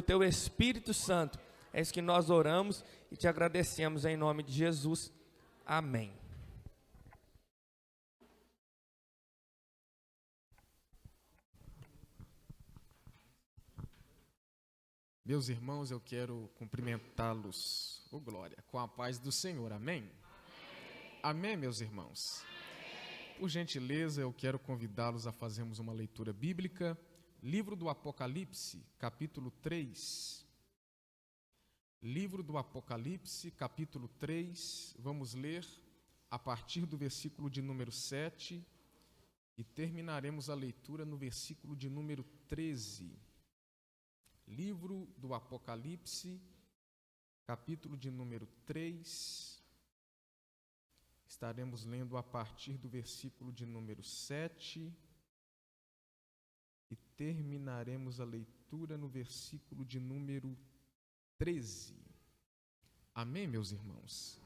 teu Espírito Santo. É isso que nós oramos e te agradecemos em nome de Jesus. Amém. Meus irmãos, eu quero cumprimentá-los, glória, com a paz do Senhor, amém? Amém, meus irmãos? Por gentileza, eu quero convidá-los a fazermos uma leitura bíblica, livro do Apocalipse, capítulo 3. Livro do Apocalipse, capítulo 3, vamos ler a partir do versículo de número 7 e terminaremos a leitura no versículo de número 13. Livro do Apocalipse, capítulo de número 3, estaremos lendo a partir do versículo de número 7 e terminaremos a leitura no versículo de número 13. Amém, meus irmãos?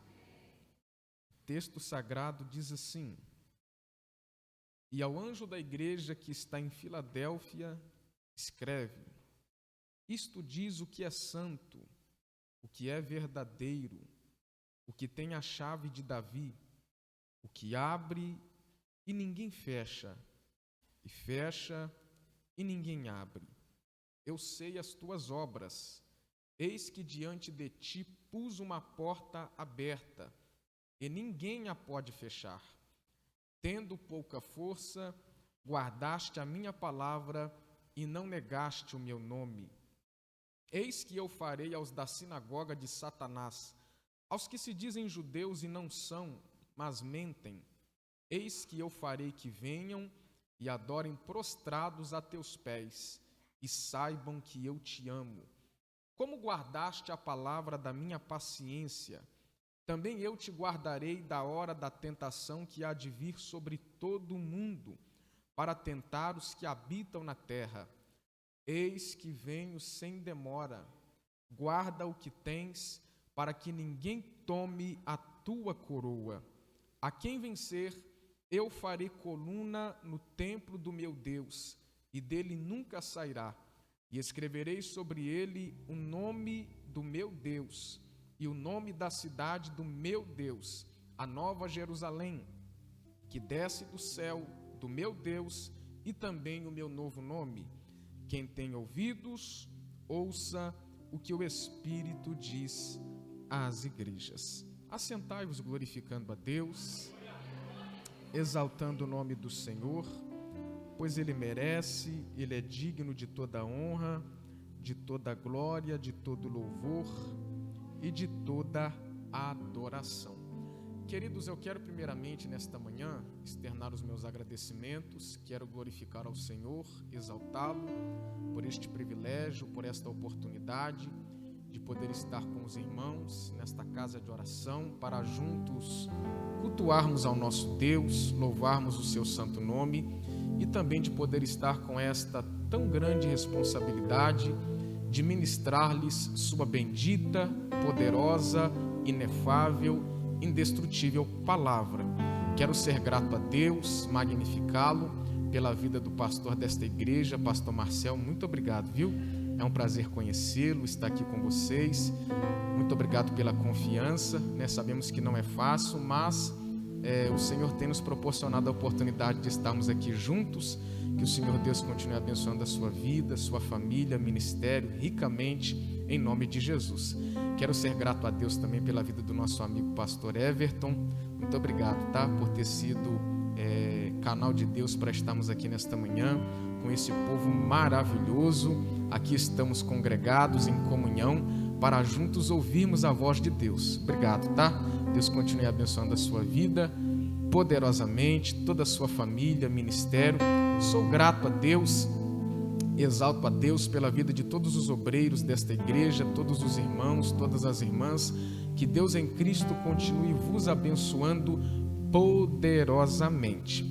O texto sagrado diz assim: E ao anjo da igreja que está em Filadélfia, escreve: Isto diz o que é santo, o que é verdadeiro, o que tem a chave de Davi, o que abre e ninguém fecha, e fecha e ninguém abre. Eu sei as tuas obras. Eis que diante de ti pus uma porta aberta, e ninguém a pode fechar. Tendo pouca força, guardaste a minha palavra e não negaste o meu nome. Eis que eu farei aos da sinagoga de Satanás, aos que se dizem judeus e não são, mas mentem. Eis que eu farei que venham e adorem prostrados a teus pés, e saibam que eu te amo. Como guardaste a palavra da minha paciência, também eu te guardarei da hora da tentação que há de vir sobre todo o mundo, para tentar os que habitam na terra. Eis que venho sem demora. Guarda o que tens, para que ninguém tome a tua coroa. A quem vencer, eu farei coluna no templo do meu Deus, e dele nunca sairá. E escreverei sobre ele o nome do meu Deus, e o nome da cidade do meu Deus, a nova Jerusalém, que desce do céu do meu Deus, e também o meu novo nome. Quem tem ouvidos, ouça o que o Espírito diz às igrejas. Assentai-vos glorificando a Deus, exaltando o nome do Senhor, pois Ele merece, Ele é digno de toda honra, de toda glória, de todo louvor e de toda adoração. Queridos, eu quero primeiramente nesta manhã externar os meus agradecimentos, quero glorificar ao Senhor, exaltá-lo por este privilégio, por esta oportunidade de poder estar com os irmãos nesta casa de oração, para juntos cultuarmos ao nosso Deus, louvarmos o seu santo nome e também de poder estar com esta tão grande responsabilidade de ministrar-lhes sua bendita, poderosa, inefável, indestrutível palavra. Quero ser grato a Deus, magnificá-lo pela vida do pastor desta igreja, pastor Marcel. Muito obrigado, viu? É um prazer conhecê-lo, estar aqui com vocês. Muito obrigado pela confiança, né? Sabemos que não é fácil, mas o Senhor tem nos proporcionado a oportunidade de estarmos aqui juntos. Que o Senhor Deus continue abençoando a sua vida, sua família, ministério, ricamente, em nome de Jesus. Quero ser grato a Deus também pela vida do nosso amigo pastor Everton. Muito obrigado, tá? Por ter sido canal de Deus para estarmos aqui nesta manhã, com esse povo maravilhoso. Aqui estamos congregados em comunhão, para juntos ouvirmos a voz de Deus. Obrigado, tá? Deus continue abençoando a sua vida, poderosamente, toda a sua família, ministério. Sou grato a Deus, exalto a Deus pela vida de todos os obreiros desta igreja, todos os irmãos, todas as irmãs. Que Deus em Cristo continue vos abençoando poderosamente.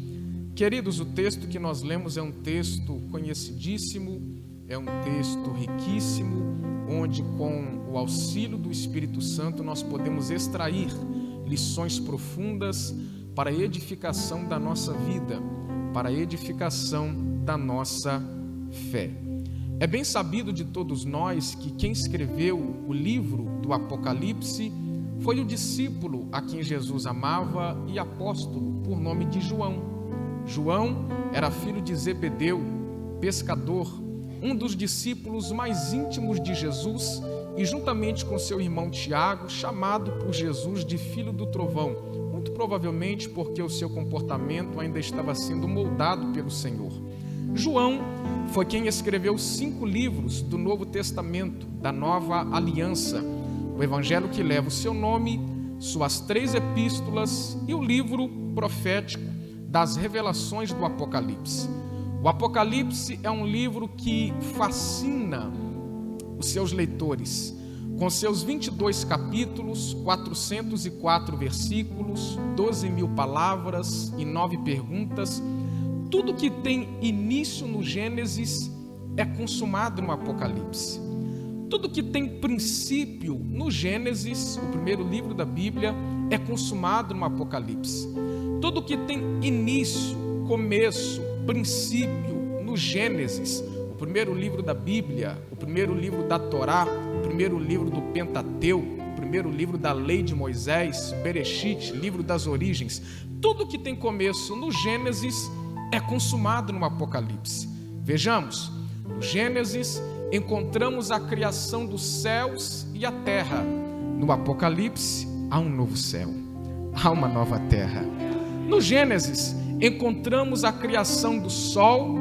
Queridos, o texto que nós lemos é um texto conhecidíssimo, é um texto riquíssimo, onde com o auxílio do Espírito Santo nós podemos extrair lições profundas para a edificação da nossa vida, para a edificação da nossa fé. É bem sabido de todos nós que quem escreveu o livro do Apocalipse foi o discípulo a quem Jesus amava e apóstolo, por nome de João. João era filho de Zebedeu, pescador, um dos discípulos mais íntimos de Jesus, e juntamente com seu irmão Tiago, chamado por Jesus de filho do trovão, muito provavelmente porque o seu comportamento ainda estava sendo moldado pelo Senhor. João foi quem escreveu 5 livros do Novo Testamento, da Nova Aliança, o Evangelho que leva o seu nome, suas 3 epístolas e o livro profético das revelações do Apocalipse. O Apocalipse é um livro que fascina os seus leitores, com seus 22 capítulos, 404 versículos, 12.000 palavras e 9 perguntas. Tudo que tem início no Gênesis é consumado no Apocalipse. Tudo que tem princípio no Gênesis, o primeiro livro da Bíblia, é consumado no Apocalipse. Tudo que tem início, começo, princípio no Gênesis, o primeiro livro da Bíblia, o primeiro livro da Torá, o primeiro livro do Pentateuco, o primeiro livro da Lei de Moisés, Bereshit, livro das origens, tudo que tem começo no Gênesis é consumado no Apocalipse. Vejamos, no Gênesis encontramos a criação dos céus e a terra. No Apocalipse há um novo céu, há uma nova terra. No Gênesis encontramos a criação do sol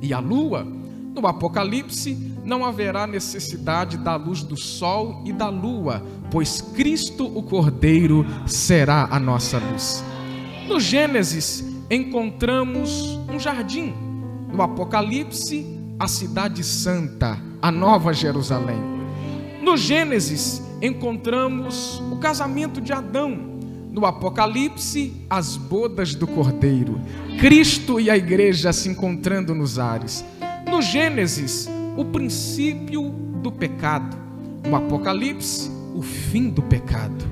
e a lua. No Apocalipse não haverá necessidade da luz do sol e da lua, pois Cristo, o Cordeiro, será a nossa luz. No Gênesis encontramos um jardim. No Apocalipse, a cidade santa, a nova Jerusalém. No Gênesis encontramos o casamento de Adão. No Apocalipse, as bodas do Cordeiro, Cristo e a igreja se encontrando nos ares. No Gênesis, o princípio do pecado. No Apocalipse, o fim do pecado.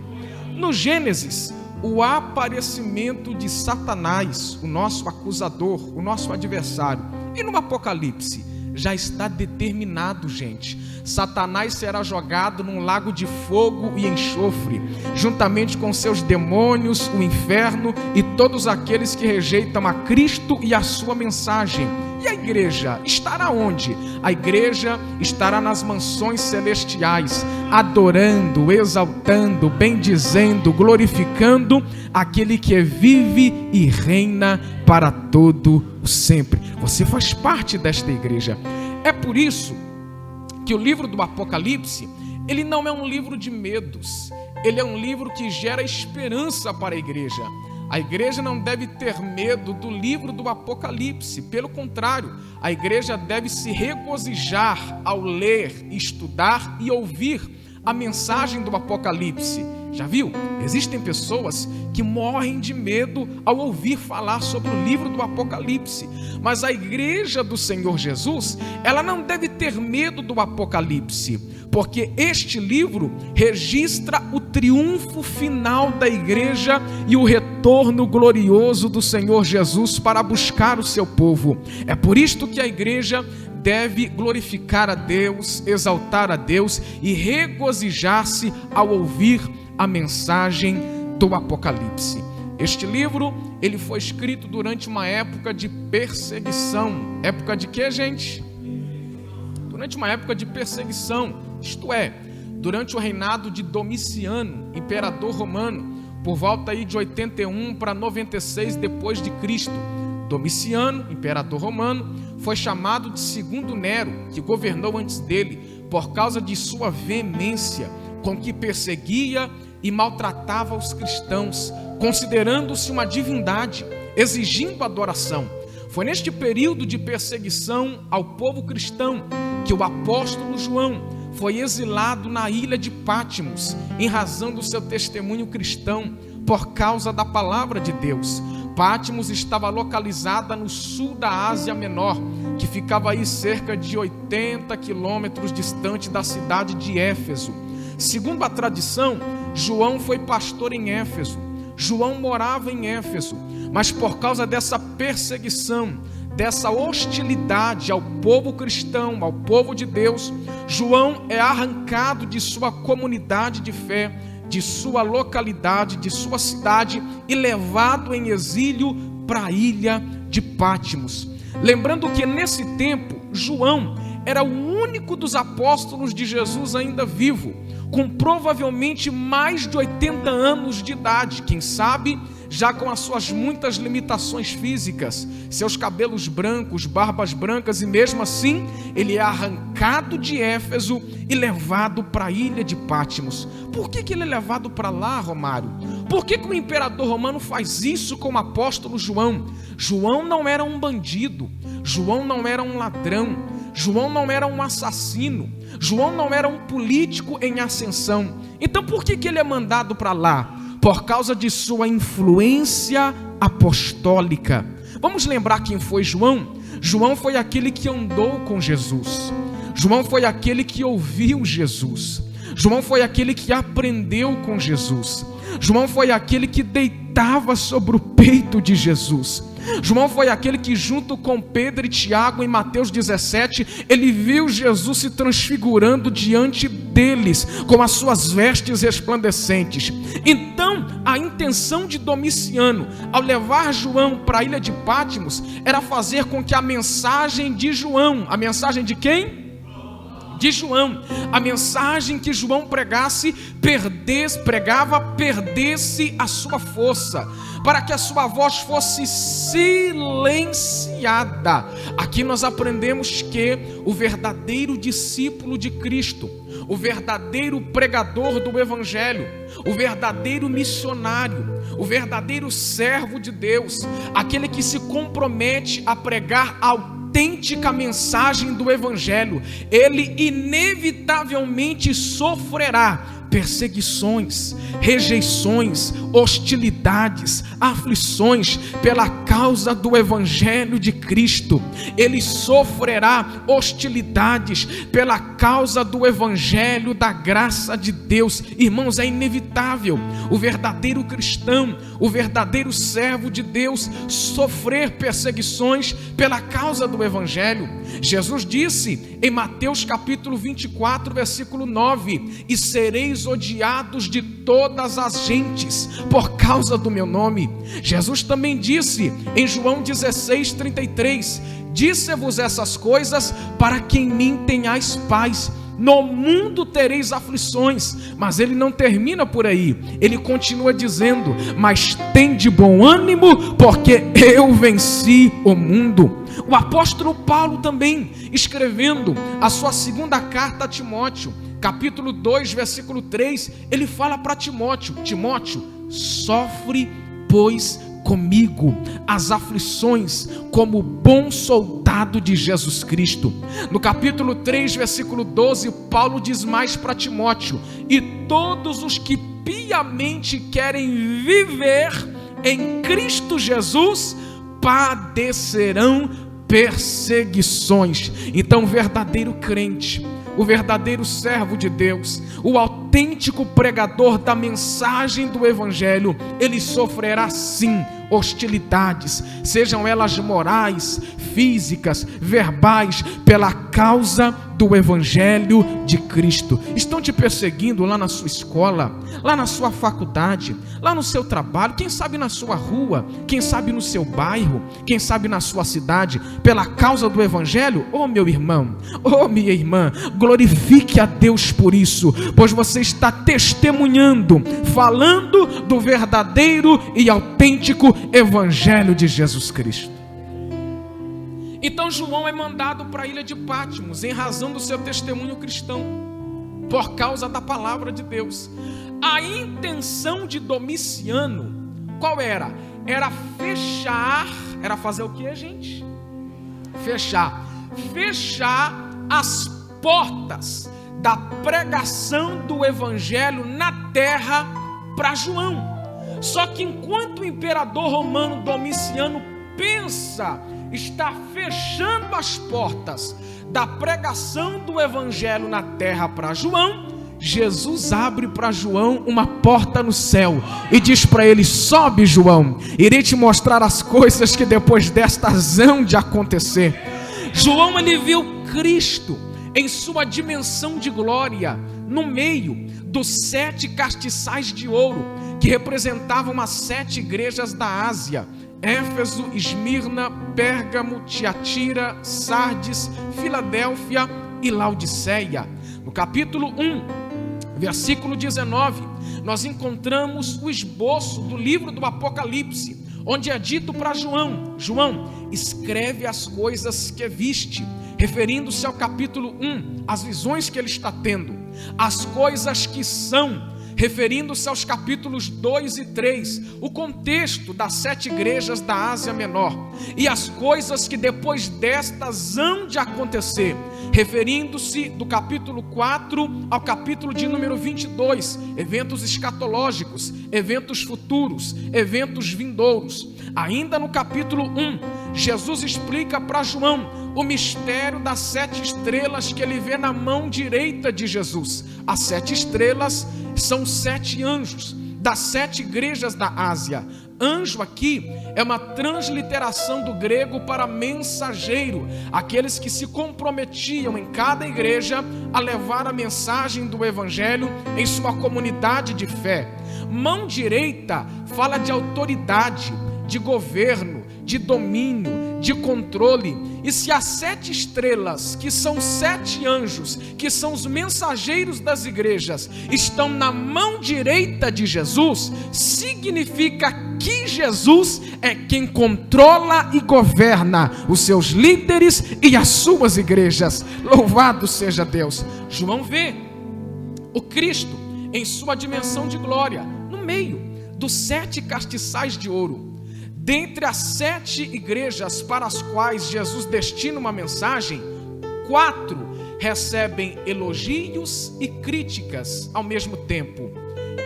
No Gênesis, o aparecimento de Satanás, o nosso acusador, o nosso adversário. E no Apocalipse, já está determinado, gente. Satanás será jogado num lago de fogo e enxofre, juntamente com seus demônios, o inferno e todos aqueles que rejeitam a Cristo e a sua mensagem. E a igreja estará onde? A igreja estará nas mansões celestiais, adorando, exaltando, bendizendo, glorificando aquele que vive e reina para todo o sempre. Você faz parte desta igreja. É por isso que o livro do Apocalipse, ele não é um livro de medos, ele é um livro que gera esperança para a igreja. A igreja não deve ter medo do livro do Apocalipse, pelo contrário, a igreja deve se regozijar ao ler, estudar e ouvir a mensagem do Apocalipse. Já viu? Existem pessoas que morrem de medo ao ouvir falar sobre o livro do Apocalipse, mas a igreja do Senhor Jesus, ela não deve ter medo do Apocalipse, porque este livro registra o triunfo final da igreja e o retorno glorioso do Senhor Jesus para buscar o seu povo. É por isto que a igreja deve glorificar a Deus, exaltar a Deus e regozijar-se ao ouvir a mensagem do Apocalipse. Este livro, ele foi escrito durante uma época de perseguição. Época de quê, gente? Durante uma época de perseguição, isto é, durante o reinado de Domiciano, imperador romano, por volta aí de 81 para 96 depois de Cristo. Domiciano, imperador romano, foi chamado de segundo Nero, que governou antes dele, por causa de sua veemência, com que perseguia e maltratava os cristãos, considerando-se uma divindade, exigindo adoração. Foi neste período de perseguição ao povo cristão que o apóstolo João foi exilado na ilha de Patmos, em razão do seu testemunho cristão, por causa da palavra de Deus. Patmos estava localizada no sul da Ásia Menor, que ficava aí cerca de 80 quilômetros distante da cidade de Éfeso. Segundo a tradição, João foi pastor em Éfeso. João morava em Éfeso, mas por causa dessa perseguição, dessa hostilidade ao povo cristão, ao povo de Deus, João é arrancado de sua comunidade de fé, de sua localidade, de sua cidade e levado em exílio para a ilha de Pátimos. Lembrando que nesse tempo, João era o único dos apóstolos de Jesus ainda vivo, com provavelmente mais de 80 anos de idade, quem sabe já com as suas muitas limitações físicas, seus cabelos brancos, barbas brancas, e mesmo assim ele é arrancado de Éfeso e levado para a ilha de Pátimos. Por que ele é levado para lá, Romário? Por que o imperador romano faz isso com o apóstolo João? João não era um bandido, João não era um ladrão, João não era um assassino, João não era um político em ascensão. Então por que ele é mandado para lá? Por causa de sua influência apostólica. Vamos lembrar quem foi João? João foi aquele que andou com Jesus. João foi aquele que ouviu Jesus. João foi aquele que aprendeu com Jesus. João foi aquele que deitava sobre o peito de Jesus. João foi aquele que, junto com Pedro e Tiago, em Mateus 17, ele viu Jesus se transfigurando diante deles, com as suas vestes resplandecentes. Então, a intenção de Domiciano, ao levar João para a ilha de Pátimos, era fazer com que a mensagem de João, a mensagem de quem? De João, a mensagem que João pregava, perdesse a sua força, para que a sua voz fosse silenciada. Aqui nós aprendemos que o verdadeiro discípulo de Cristo, o verdadeiro pregador do Evangelho, o verdadeiro missionário, o verdadeiro servo de Deus, aquele que se compromete a pregar autêntica mensagem do Evangelho, ele inevitavelmente sofrerá perseguições, rejeições, hostilidades, aflições pela causa do Evangelho de Cristo. Ele sofrerá hostilidades pela causa do Evangelho da graça de Deus. Irmãos, é inevitável o verdadeiro cristão, o verdadeiro servo de Deus sofrer perseguições pela causa do Evangelho. Jesus disse em Mateus capítulo 24, versículo 9: e sereis odiados de todas as gentes por causa do meu nome. Jesus também disse em João 16, 33: disse-vos essas coisas para que em mim tenhais paz. No mundo tereis aflições. Mas ele não termina por aí, ele continua dizendo: mas tende bom ânimo, porque eu venci o mundo. O apóstolo Paulo também, escrevendo a sua segunda carta a Timóteo, capítulo 2, versículo 3, ele fala para Timóteo: Timóteo, sofre, pois, comigo as aflições como bom soldado de Jesus Cristo. No capítulo 3, versículo 12, Paulo diz mais para Timóteo: e todos os que piamente querem viver em Cristo Jesus padecerão perseguições. Então, o verdadeiro crente, o verdadeiro servo de Deus, o autêntico pregador da mensagem do Evangelho, ele sofrerá sim hostilidades, sejam elas morais, físicas, verbais, pela causa do Evangelho de Cristo. Estão te perseguindo lá na sua escola, lá na sua faculdade, lá no seu trabalho, quem sabe na sua rua, quem sabe no seu bairro, quem sabe na sua cidade, pela causa do Evangelho? Oh, meu irmão, oh, minha irmã, glorifique a Deus por isso, pois você está testemunhando, falando do verdadeiro e autêntico Evangelho de Jesus Cristo. Então João é mandado para a ilha de Pátimos em razão do seu testemunho cristão, por causa da palavra de Deus. A intenção de Domiciano qual era? Era fechar, era fazer o que, gente? Fechar as portas da pregação do Evangelho na terra para João. Só que enquanto o imperador romano Domiciano pensa estar fechando as portas da pregação do Evangelho na terra para João, Jesus abre para João uma porta no céu e diz para ele: sobe, João, irei te mostrar as coisas que depois destas hão de acontecer. João, ele viu Cristo em sua dimensão de glória no meio dos 7 castiçais de ouro que representavam as 7 igrejas da Ásia: Éfeso, Esmirna, Pérgamo, Tiatira, Sardes, Filadélfia e Laodiceia. No capítulo 1, versículo 19, nós encontramos o esboço do livro do Apocalipse, onde é dito para João: João, escreve as coisas que viste, referindo-se ao capítulo 1, as visões que ele está tendo. As coisas que são, referindo-se aos capítulos 2 e 3, o contexto das 7 igrejas da Ásia Menor. E as coisas que depois destas hão de acontecer, referindo-se do capítulo 4 ao capítulo de número 22, eventos escatológicos, eventos futuros, eventos vindouros. Ainda no capítulo 1, Jesus explica para João o mistério das 7 estrelas que ele vê na mão direita de Jesus. As 7 estrelas são 7 anjos das 7 igrejas da Ásia. Anjo aqui é uma transliteração do grego para mensageiro, aqueles que se comprometiam em cada igreja a levar a mensagem do evangelho em sua comunidade de fé. Mão direita fala de autoridade, de governo, de domínio, de controle. E se as 7 estrelas, que são 7 anjos, que são os mensageiros das igrejas, estão na mão direita de Jesus, significa que Jesus é quem controla e governa os seus líderes e as suas igrejas. Louvado seja Deus. João vê o Cristo em sua dimensão de glória no meio dos 7 castiçais de ouro. Dentre as 7 igrejas para as quais Jesus destina uma mensagem, 4 recebem elogios e críticas ao mesmo tempo: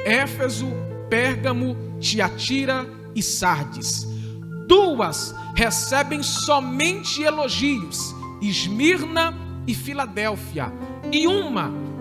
Éfeso, Pérgamo, Tiatira e Sardes. 2 recebem somente elogios: Esmirna e Filadélfia. E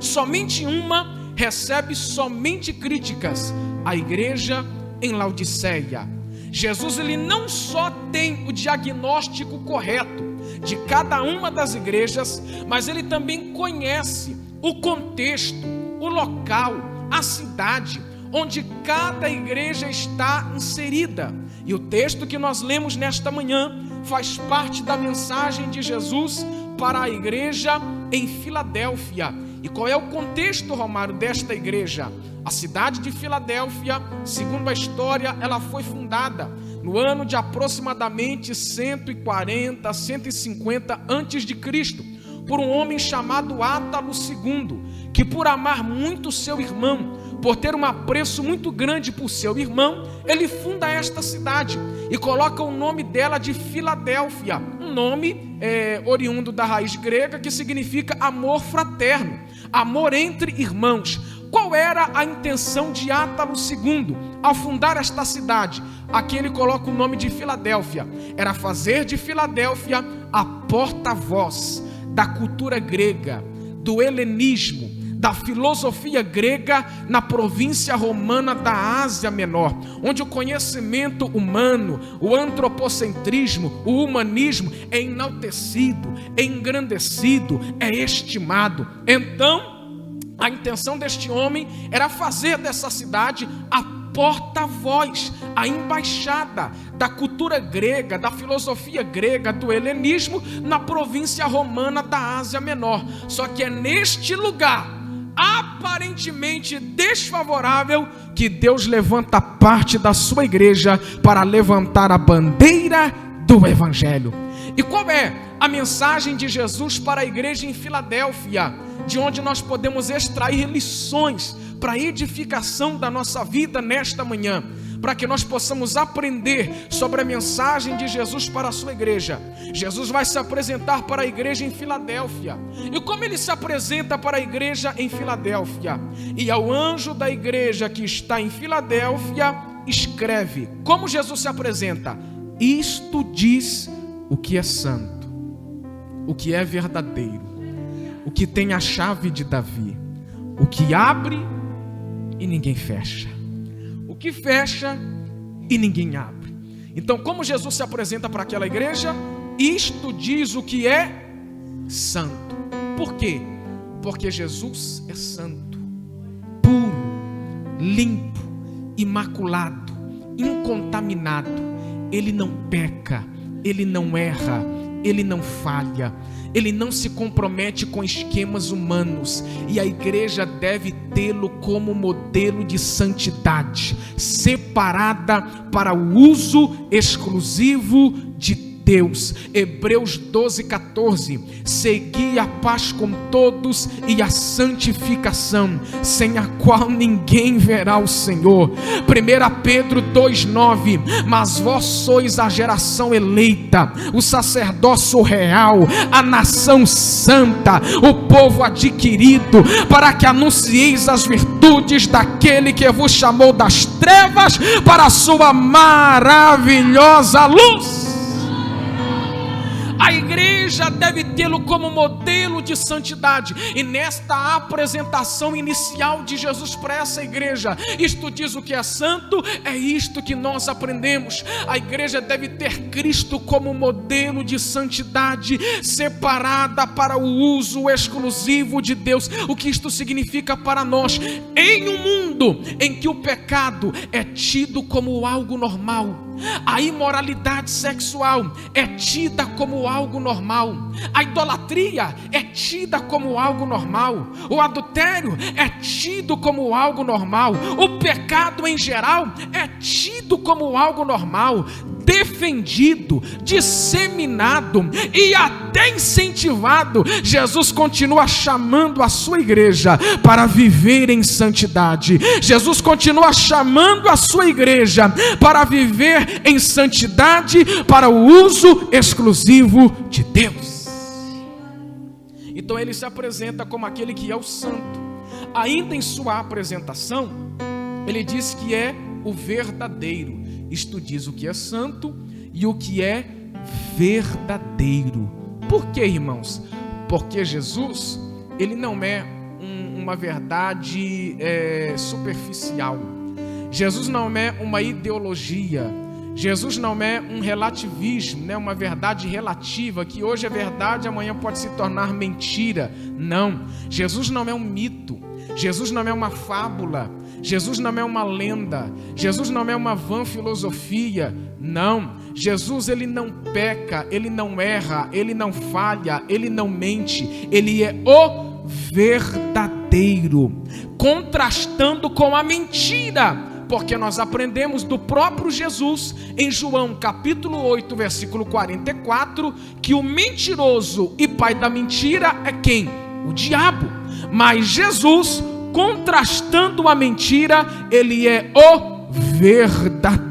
somente uma recebe somente críticas: a igreja em Laodiceia. Jesus, ele não só tem o diagnóstico correto de cada uma das igrejas, mas ele também conhece o contexto, o local, a cidade onde cada igreja está inserida. E o texto que nós lemos nesta manhã faz parte da mensagem de Jesus para a igreja em Filadélfia. E qual é o contexto, Romário, desta igreja? A cidade de Filadélfia, segundo a história, ela foi fundada no ano de aproximadamente 140, 150 a.C., por um homem chamado Átalo II, que por amar muito seu irmão, por ter um apreço muito grande por seu irmão, ele funda esta cidade e coloca o nome dela de Filadélfia, um nome oriundo da raiz grega que significa amor fraterno, amor entre irmãos. Qual era a intenção de Átalo II ao fundar esta cidade? Aqui ele coloca o nome de Filadélfia. Era fazer de Filadélfia a porta-voz da cultura grega, do helenismo, da filosofia grega na província romana da Ásia Menor, onde o conhecimento humano, o antropocentrismo, o humanismo é enaltecido, é engrandecido, é estimado. Então, a intenção deste homem era fazer dessa cidade a porta-voz, a embaixada da cultura grega, da filosofia grega, do helenismo na província romana da Ásia Menor. Só que é neste lugar, aparentemente desfavorável, que Deus levanta parte da sua igreja para levantar a bandeira do Evangelho. E qual é a mensagem de Jesus para a igreja em Filadélfia, de onde nós podemos extrair lições para a edificação da nossa vida nesta manhã, para que nós possamos aprender sobre a mensagem de Jesus para a sua igreja? Jesus vai se apresentar para a igreja em Filadélfia. E como ele se apresenta para a igreja em Filadélfia? E ao anjo da igreja que está em Filadélfia, escreve. Como Jesus se apresenta? Isto diz o que é santo, o que é verdadeiro, o que tem a chave de Davi, O que abre e ninguém fecha. O que fecha e ninguém abre. Então, como Jesus se apresenta para aquela igreja? Isto diz o que é santo. Por quê? Porque Jesus é santo, puro, limpo, imaculado, incontaminado. Ele não peca, ele não erra, ele não falha, ele não se compromete com esquemas humanos, e a igreja deve tê-lo como modelo de santidade, separada para o uso exclusivo de Deus. Hebreus 12:14, segui a paz com todos e a santificação, sem a qual ninguém verá o Senhor. 1 Pedro 2:9, mas vós sois a geração eleita, o sacerdócio real, a nação santa, o povo adquirido, para que anuncieis as virtudes daquele que vos chamou das trevas para a sua maravilhosa luz. A igreja deve tê-lo como modelo de santidade. E nesta apresentação inicial de Jesus para essa igreja, isto diz o que é santo, é isto que nós aprendemos. A igreja deve ter Cristo como modelo de santidade, separada para o uso exclusivo de Deus. O que isto significa para nós? Em um mundo em que o pecado é tido como algo normal, a imoralidade sexual é tida como algo normal, a idolatria é tida como algo normal, o adultério é tido como algo normal, o pecado em geral é tido como algo normal, defendido, disseminado e até incentivado. Jesus continua chamando a sua igreja para viver em santidade. Jesus continua chamando a sua igreja para viver em santidade, para o uso exclusivo de Deus. Então ele se apresenta como aquele que é o santo. Ainda em sua apresentação, ele diz que é o verdadeiro. Isto diz o que é santo e o que é verdadeiro. Por quê, irmãos? Porque Jesus, ele não é uma verdade superficial. Jesus não é uma ideologia. Jesus não é um relativismo, né? Uma verdade relativa, que hoje é verdade, amanhã pode se tornar mentira. Não, Jesus não é um mito. Jesus não é uma fábula. Jesus não é uma lenda. Jesus não é uma vã filosofia. Não, Jesus, ele não peca, ele não erra, ele não falha, ele não mente. Ele é o verdadeiro, contrastando com a mentira. Porque nós aprendemos do próprio Jesus em João capítulo 8, versículo 44, que o mentiroso e pai da mentira é quem? O diabo. Mas Jesus, contrastando a mentira, ele é o verdadeiro.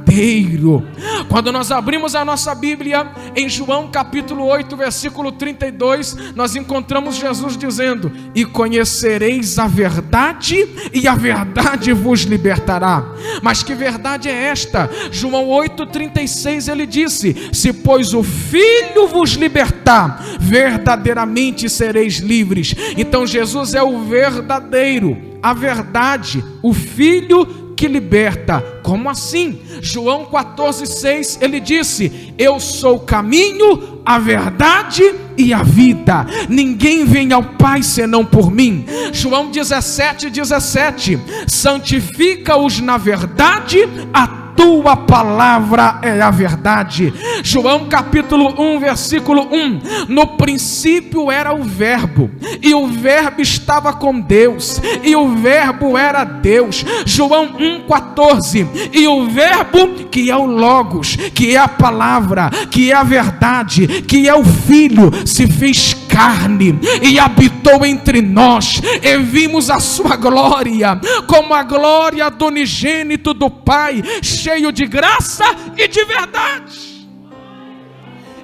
Quando nós abrimos a nossa Bíblia em João capítulo 8, versículo 32, nós encontramos Jesus dizendo: e conhecereis a verdade, e a verdade vos libertará. Mas que verdade é esta? João 8,36, ele disse: se pois o Filho vos libertar, verdadeiramente sereis livres. Então Jesus é o verdadeiro, a verdade, o Filho que liberta. Como assim? João 14,6, ele disse: eu sou o caminho, a verdade e a vida. Ninguém vem ao Pai senão por mim. João 17,17, santifica-os na verdade, a tua palavra é a verdade. João capítulo 1, versículo 1, no princípio era o verbo, e o verbo estava com Deus, e o verbo era Deus. João 1,14, e o verbo, que é o Logos, que é a palavra, que é a verdade, que é o Filho, se fez carne e habitou entre nós, e vimos a sua glória, como a glória do unigênito do Pai, cheio de graça e de verdade.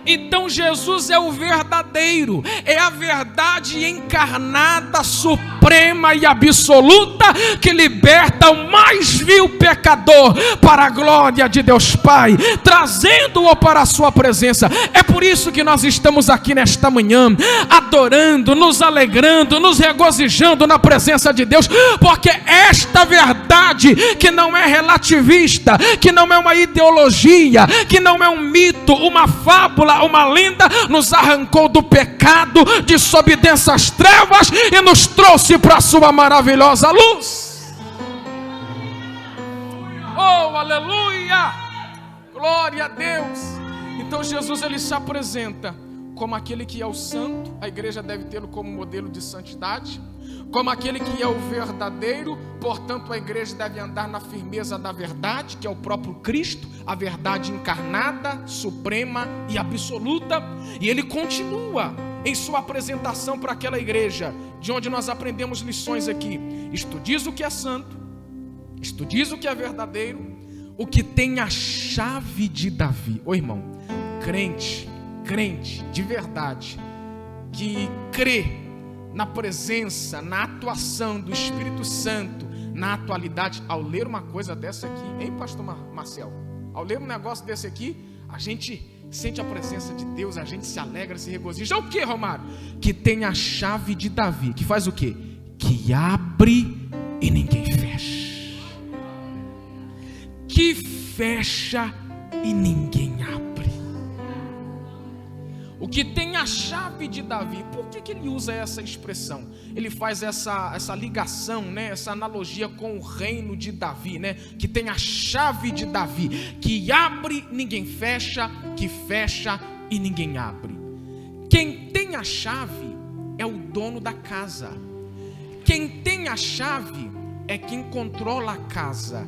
Então Jesus é o verdadeiro, é a verdade encarnada, suprema e absoluta, que liberta o mais vil pecador para a glória de Deus Pai, trazendo-o para a sua presença. É por isso que nós estamos aqui nesta manhã, adorando, nos alegrando, nos regozijando na presença de Deus, porque esta verdade, que não é relativista, que não é uma ideologia, que não é um mito, uma fábula, uma lenda, nos arrancou do pecado, desobediência às trevas e nos trouxe para a sua maravilhosa luz. Oh, aleluia! Glória a Deus! Então Jesus, ele se apresenta como aquele que é o santo, a igreja deve tê-lo como modelo de santidade, como aquele que é o verdadeiro, portanto a igreja deve andar na firmeza da verdade, que é o próprio Cristo, a verdade encarnada, suprema e absoluta. E ele continua em sua apresentação para aquela igreja, de onde nós aprendemos lições aqui. Isto diz o que é santo, isto diz o que é verdadeiro, o que tem a chave de Davi. Ô irmão, crente de verdade, que crê na presença, na atuação do Espírito Santo, na atualidade, ao ler uma coisa dessa aqui, hein, pastor Marcel? Ao ler um negócio desse aqui, a gente sente a presença de Deus, a gente se alegra, se regozija. O que, Romário? Que tem a chave de Davi, que faz o quê? Que abre e ninguém fecha. Que fecha e ninguém abre. O que tem a chave de Davi. Por que ele usa essa expressão? Ele faz essa ligação, né? Essa analogia com o reino de Davi, né? Que tem a chave de Davi, que abre, ninguém fecha, que fecha e ninguém abre. Quem tem a chave é o dono da casa. Quem tem a chave é quem controla a casa.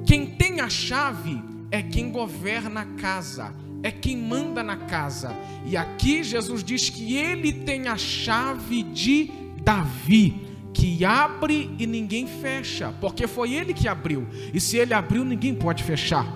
Quem tem a chave é quem governa a casa, é quem manda na casa. E aqui Jesus diz que ele tem a chave de Davi, que abre e ninguém fecha, porque foi ele que abriu, e se ele abriu, ninguém pode fechar.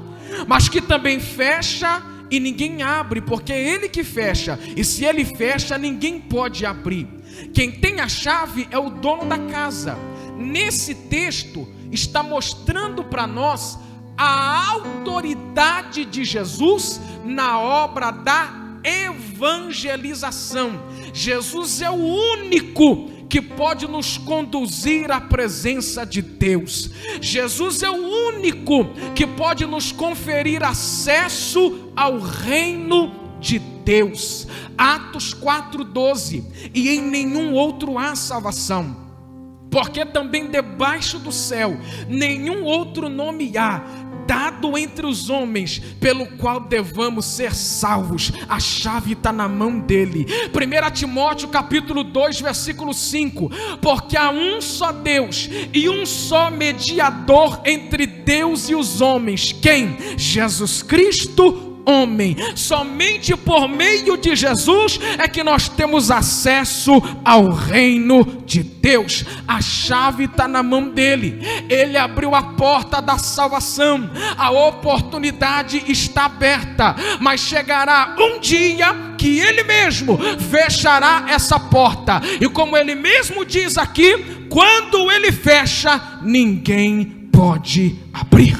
Mas que também fecha e ninguém abre, porque é ele que fecha, e se ele fecha, ninguém pode abrir. Quem tem a chave é o dono da casa. Nesse texto está mostrando para nós a autoridade de Jesus na obra da evangelização. Jesus é o único que pode nos conduzir à presença de Deus. Jesus é o único que pode nos conferir acesso ao reino de Deus. Atos 4:12. E em nenhum outro há salvação, porque também debaixo do céu nenhum outro nome há dado entre os homens pelo qual devamos ser salvos. A chave está na mão dele. 1 Timóteo capítulo 2 versículo 5. Porque há um só Deus e um só mediador entre Deus e os homens. Quem? Jesus Cristo, homem. Somente por meio de Jesus é que nós temos acesso ao reino de Deus. A chave está na mão dele. Ele abriu a porta da salvação. A oportunidade está aberta, mas chegará um dia que ele mesmo fechará essa porta. E como ele mesmo diz aqui, quando ele fecha, ninguém pode abrir.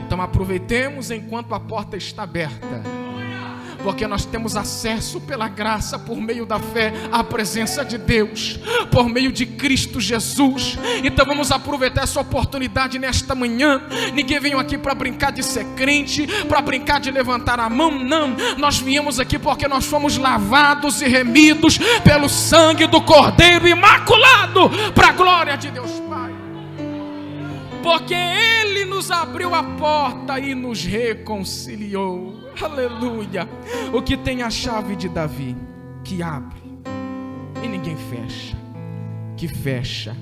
Então aproveitemos enquanto a porta está aberta, porque nós temos acesso pela graça, por meio da fé, à presença de Deus, por meio de Cristo Jesus. Então vamos aproveitar essa oportunidade nesta manhã. Ninguém veio aqui para brincar de ser crente, para brincar de levantar a mão, não. Nós viemos aqui porque nós fomos lavados e remidos pelo sangue do Cordeiro imaculado, para a glória de Deus Pai. Porque ele nos abriu a porta e nos reconciliou. Aleluia. O que tem a chave de Davi, que abre e ninguém fecha, que fecha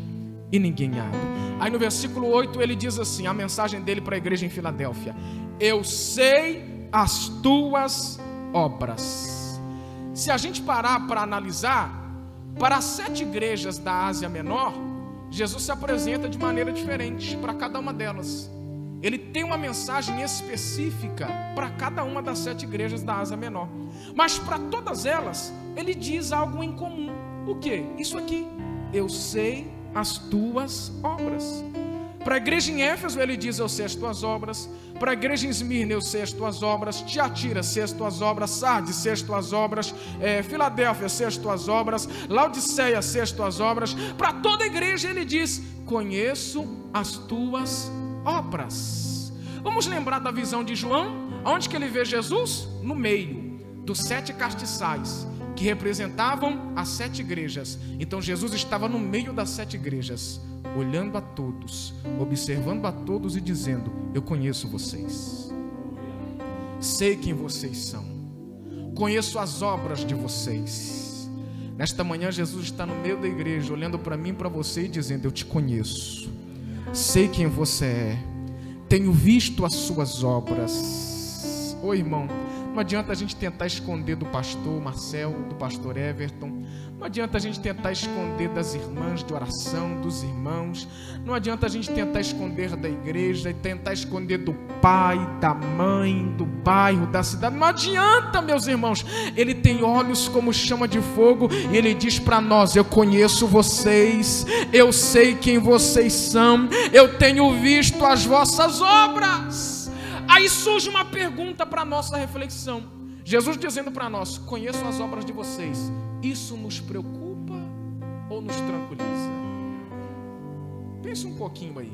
e ninguém abre. Aí no versículo 8 ele diz assim, a mensagem dele para a igreja em Filadélfia: eu sei as tuas obras. Se a gente parar para analisar, para as 7 igrejas da Ásia Menor, Jesus se apresenta de maneira diferente para cada uma delas. ele tem uma mensagem específica para cada uma das 7 igrejas da Ásia Menor. Mas para todas elas, ele diz algo em comum. O quê? Isso aqui. Eu sei as tuas obras. Para a igreja em Éfeso, ele diz: eu sei as tuas obras. Para a igreja em Esmirna, eu sei as tuas obras. Tiatira, sei as tuas obras. Sardes, sei as tuas obras. Filadélfia, sei as tuas obras. Laodiceia, sei as tuas obras. Para toda a igreja, ele diz: conheço as tuas obras. Vamos lembrar da visão de João? Onde que ele vê Jesus? No meio dos 7 castiçais, que representavam as 7 igrejas. Então Jesus estava no meio das 7 igrejas, olhando a todos, observando a todos e dizendo: eu conheço vocês, sei quem vocês são, conheço as obras de vocês. Nesta manhã Jesus está no meio da igreja, olhando para mim e para você e dizendo: eu te conheço, sei quem você é, tenho visto as suas obras. Ô irmão, não adianta a gente tentar esconder do pastor Marcelo, do pastor Everton. Não adianta a gente tentar esconder das irmãs de oração, dos irmãos. Não adianta a gente tentar esconder da igreja e tentar esconder do pai, da mãe, do bairro, da cidade. Não adianta, meus irmãos. Ele tem olhos como chama de fogo e ele diz para nós: eu conheço vocês, eu sei quem vocês são, eu tenho visto as vossas obras. Aí surge uma pergunta para a nossa reflexão. Jesus dizendo para nós: conheço as obras de vocês. Isso nos preocupa ou nos tranquiliza? Pense um pouquinho aí.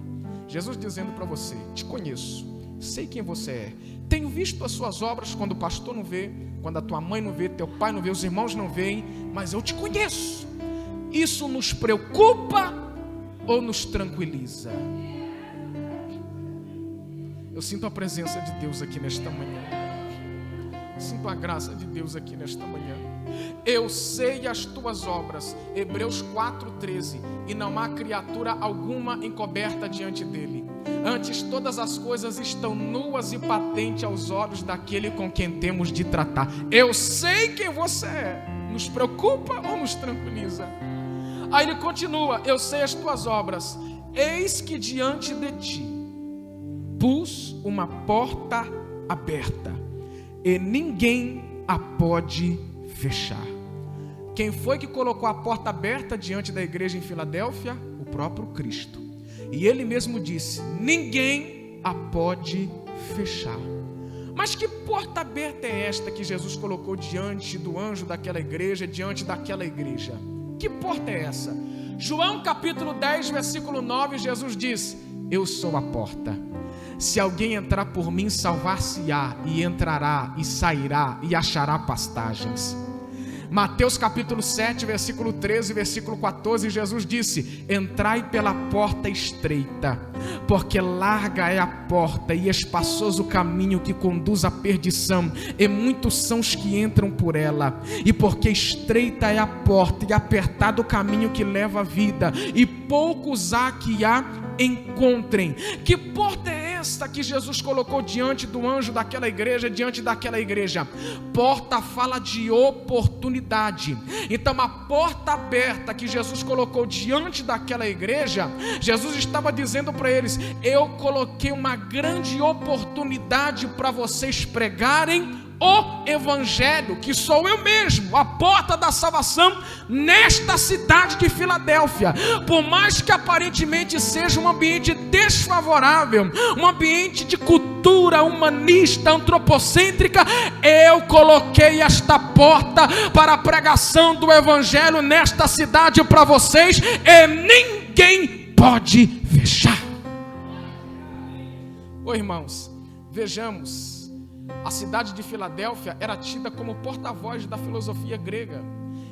Jesus dizendo para você: te conheço, sei quem você é, tenho visto as suas obras quando o pastor não vê, quando a tua mãe não vê, teu pai não vê, os irmãos não veem, mas eu te conheço. Isso nos preocupa ou nos tranquiliza? Eu sinto a presença de Deus aqui nesta manhã. Sinto a graça de Deus aqui nesta manhã. Eu sei as tuas obras, Hebreus 4:13, e não há criatura alguma encoberta diante dele. Antes todas as coisas estão nuas e patentes aos olhos daquele com quem temos de tratar. Eu sei quem você é. Nos preocupa ou nos tranquiliza? Aí ele continua: eu sei as tuas obras, eis que diante de ti pus uma porta aberta e ninguém a pode fechar. Quem foi que colocou a porta aberta diante da igreja em Filadélfia? O próprio Cristo. E ele mesmo disse: ninguém a pode fechar. Mas que porta aberta é esta que Jesus colocou diante do anjo daquela igreja, diante daquela igreja? Que porta é essa? João capítulo 10, versículo 9, Jesus diz: eu sou a porta. Se alguém entrar por mim, salvar-se-á, e entrará, e sairá, e achará pastagens. Mateus capítulo 7, versículo 13, versículo 14, Jesus disse: entrai pela porta estreita, porque larga é a porta e espaçoso o caminho que conduz à perdição, e muitos são os que entram por ela. E porque estreita é a porta e apertado o caminho que leva à vida, e poucos há que a encontrem. Que porta é esta que Jesus colocou diante do anjo daquela igreja, diante daquela igreja? Porta fala de oportunidade. Então a porta aberta que Jesus colocou diante daquela igreja, Jesus estava dizendo para eles: eu coloquei uma grande oportunidade para vocês pregarem o evangelho, que sou eu mesmo, a porta da salvação nesta cidade de Filadélfia. Por mais que aparentemente seja um ambiente desfavorável, um ambiente de cultura humanista, antropocêntrica, eu coloquei esta porta para a pregação do evangelho nesta cidade para vocês, e ninguém pode fechar. Ô irmãos, vejamos. A cidade de Filadélfia era tida como porta-voz da filosofia grega.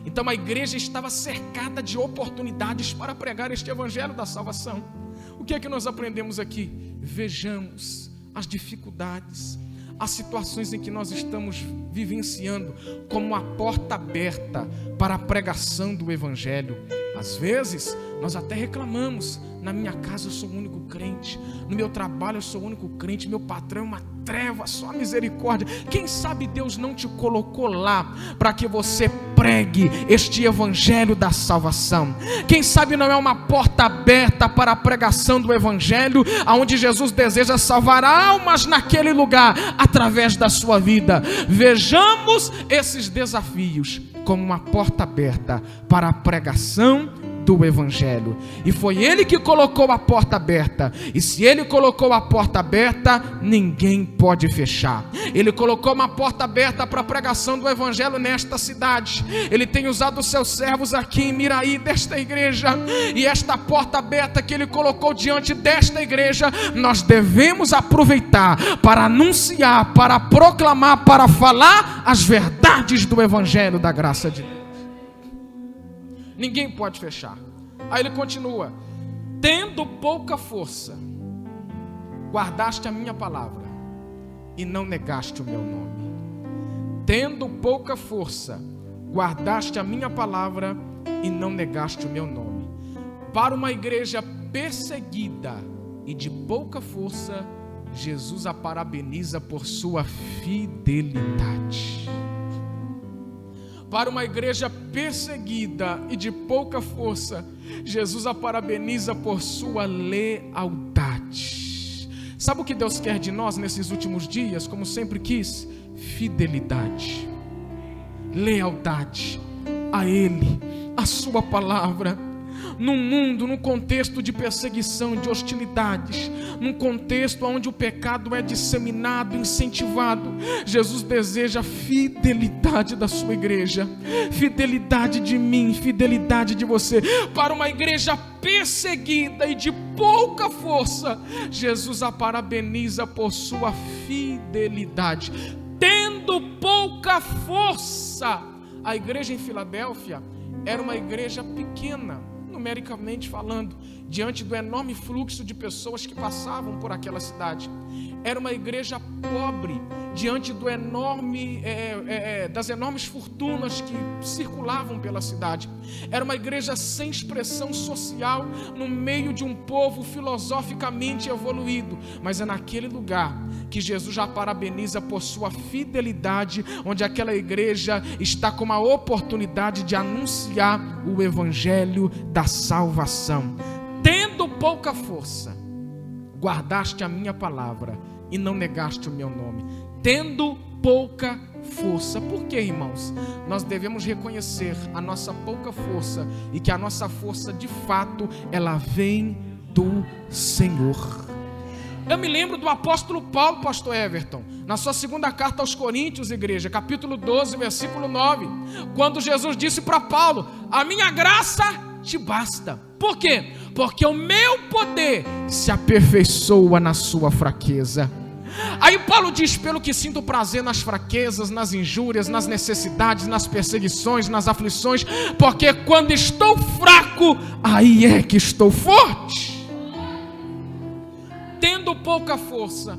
Então a igreja estava cercada de oportunidades para pregar este evangelho da salvação. O que é que nós aprendemos aqui? Vejamos as dificuldades, as situações em que nós estamos vivenciando como a porta aberta para a pregação do evangelho. Às vezes nós até reclamamos: na minha casa eu sou o único crente, no meu trabalho eu sou o único crente, meu patrão é uma treva, só misericórdia. Quem sabe Deus não te colocou lá para que você pregue este evangelho da salvação. Quem sabe não é uma porta aberta para a pregação do evangelho, aonde Jesus deseja salvar almas naquele lugar através da sua vida. Vejamos esses desafios como uma porta aberta para a pregação do evangelho. E foi ele que colocou a porta aberta, e se ele colocou a porta aberta, ninguém pode fechar. Ele colocou uma porta aberta para a pregação do evangelho nesta cidade. Ele tem usado os seus servos aqui em Miraí, desta igreja, e esta porta aberta que ele colocou diante desta igreja, nós devemos aproveitar para anunciar, para proclamar, para falar as verdades do evangelho da graça de Deus. Ninguém pode fechar. Aí ele continua: tendo pouca força, guardaste a minha palavra e não negaste o meu nome. Tendo pouca força, guardaste a minha palavra e não negaste o meu nome. Para uma igreja perseguida e de pouca força, Jesus a parabeniza por sua fidelidade. Para uma igreja perseguida e de pouca força, Jesus a parabeniza por sua lealdade. Sabe o que Deus quer de nós nesses últimos dias, como sempre quis? Fidelidade, lealdade a Ele, a sua palavra. Num mundo, num contexto de perseguição, de hostilidades, num contexto onde o pecado é disseminado, incentivado, Jesus deseja a fidelidade da sua igreja, fidelidade de mim, fidelidade de você. Para uma igreja perseguida e de pouca força, Jesus a parabeniza por sua fidelidade. Tendo pouca força, a igreja em Filadélfia era uma igreja pequena, numericamente falando, diante do enorme fluxo de pessoas que passavam por aquela cidade. Era uma igreja pobre, diante do das enormes fortunas que circulavam pela cidade. Era uma igreja sem expressão social, no meio de um povo filosoficamente evoluído. Mas é naquele lugar que Jesus já parabeniza por sua fidelidade, onde aquela igreja está com uma oportunidade de anunciar o evangelho da salvação. Tendo pouca força, guardaste a minha palavra e não negaste o meu nome. Tendo pouca força. Por que, irmãos? Nós devemos reconhecer a nossa pouca força e que a nossa força, de fato, ela vem do Senhor. Eu me lembro do apóstolo Paulo, pastor Everton, na sua segunda carta aos Coríntios, igreja, capítulo 12, versículo 9, quando Jesus disse para Paulo: a minha graça te basta. Por quê? Porque o meu poder se aperfeiçoa na sua fraqueza. Aí Paulo diz: pelo que sinto prazer nas fraquezas, nas injúrias, nas necessidades, nas perseguições, nas aflições, porque quando estou fraco, aí é que estou forte. Tendo pouca força,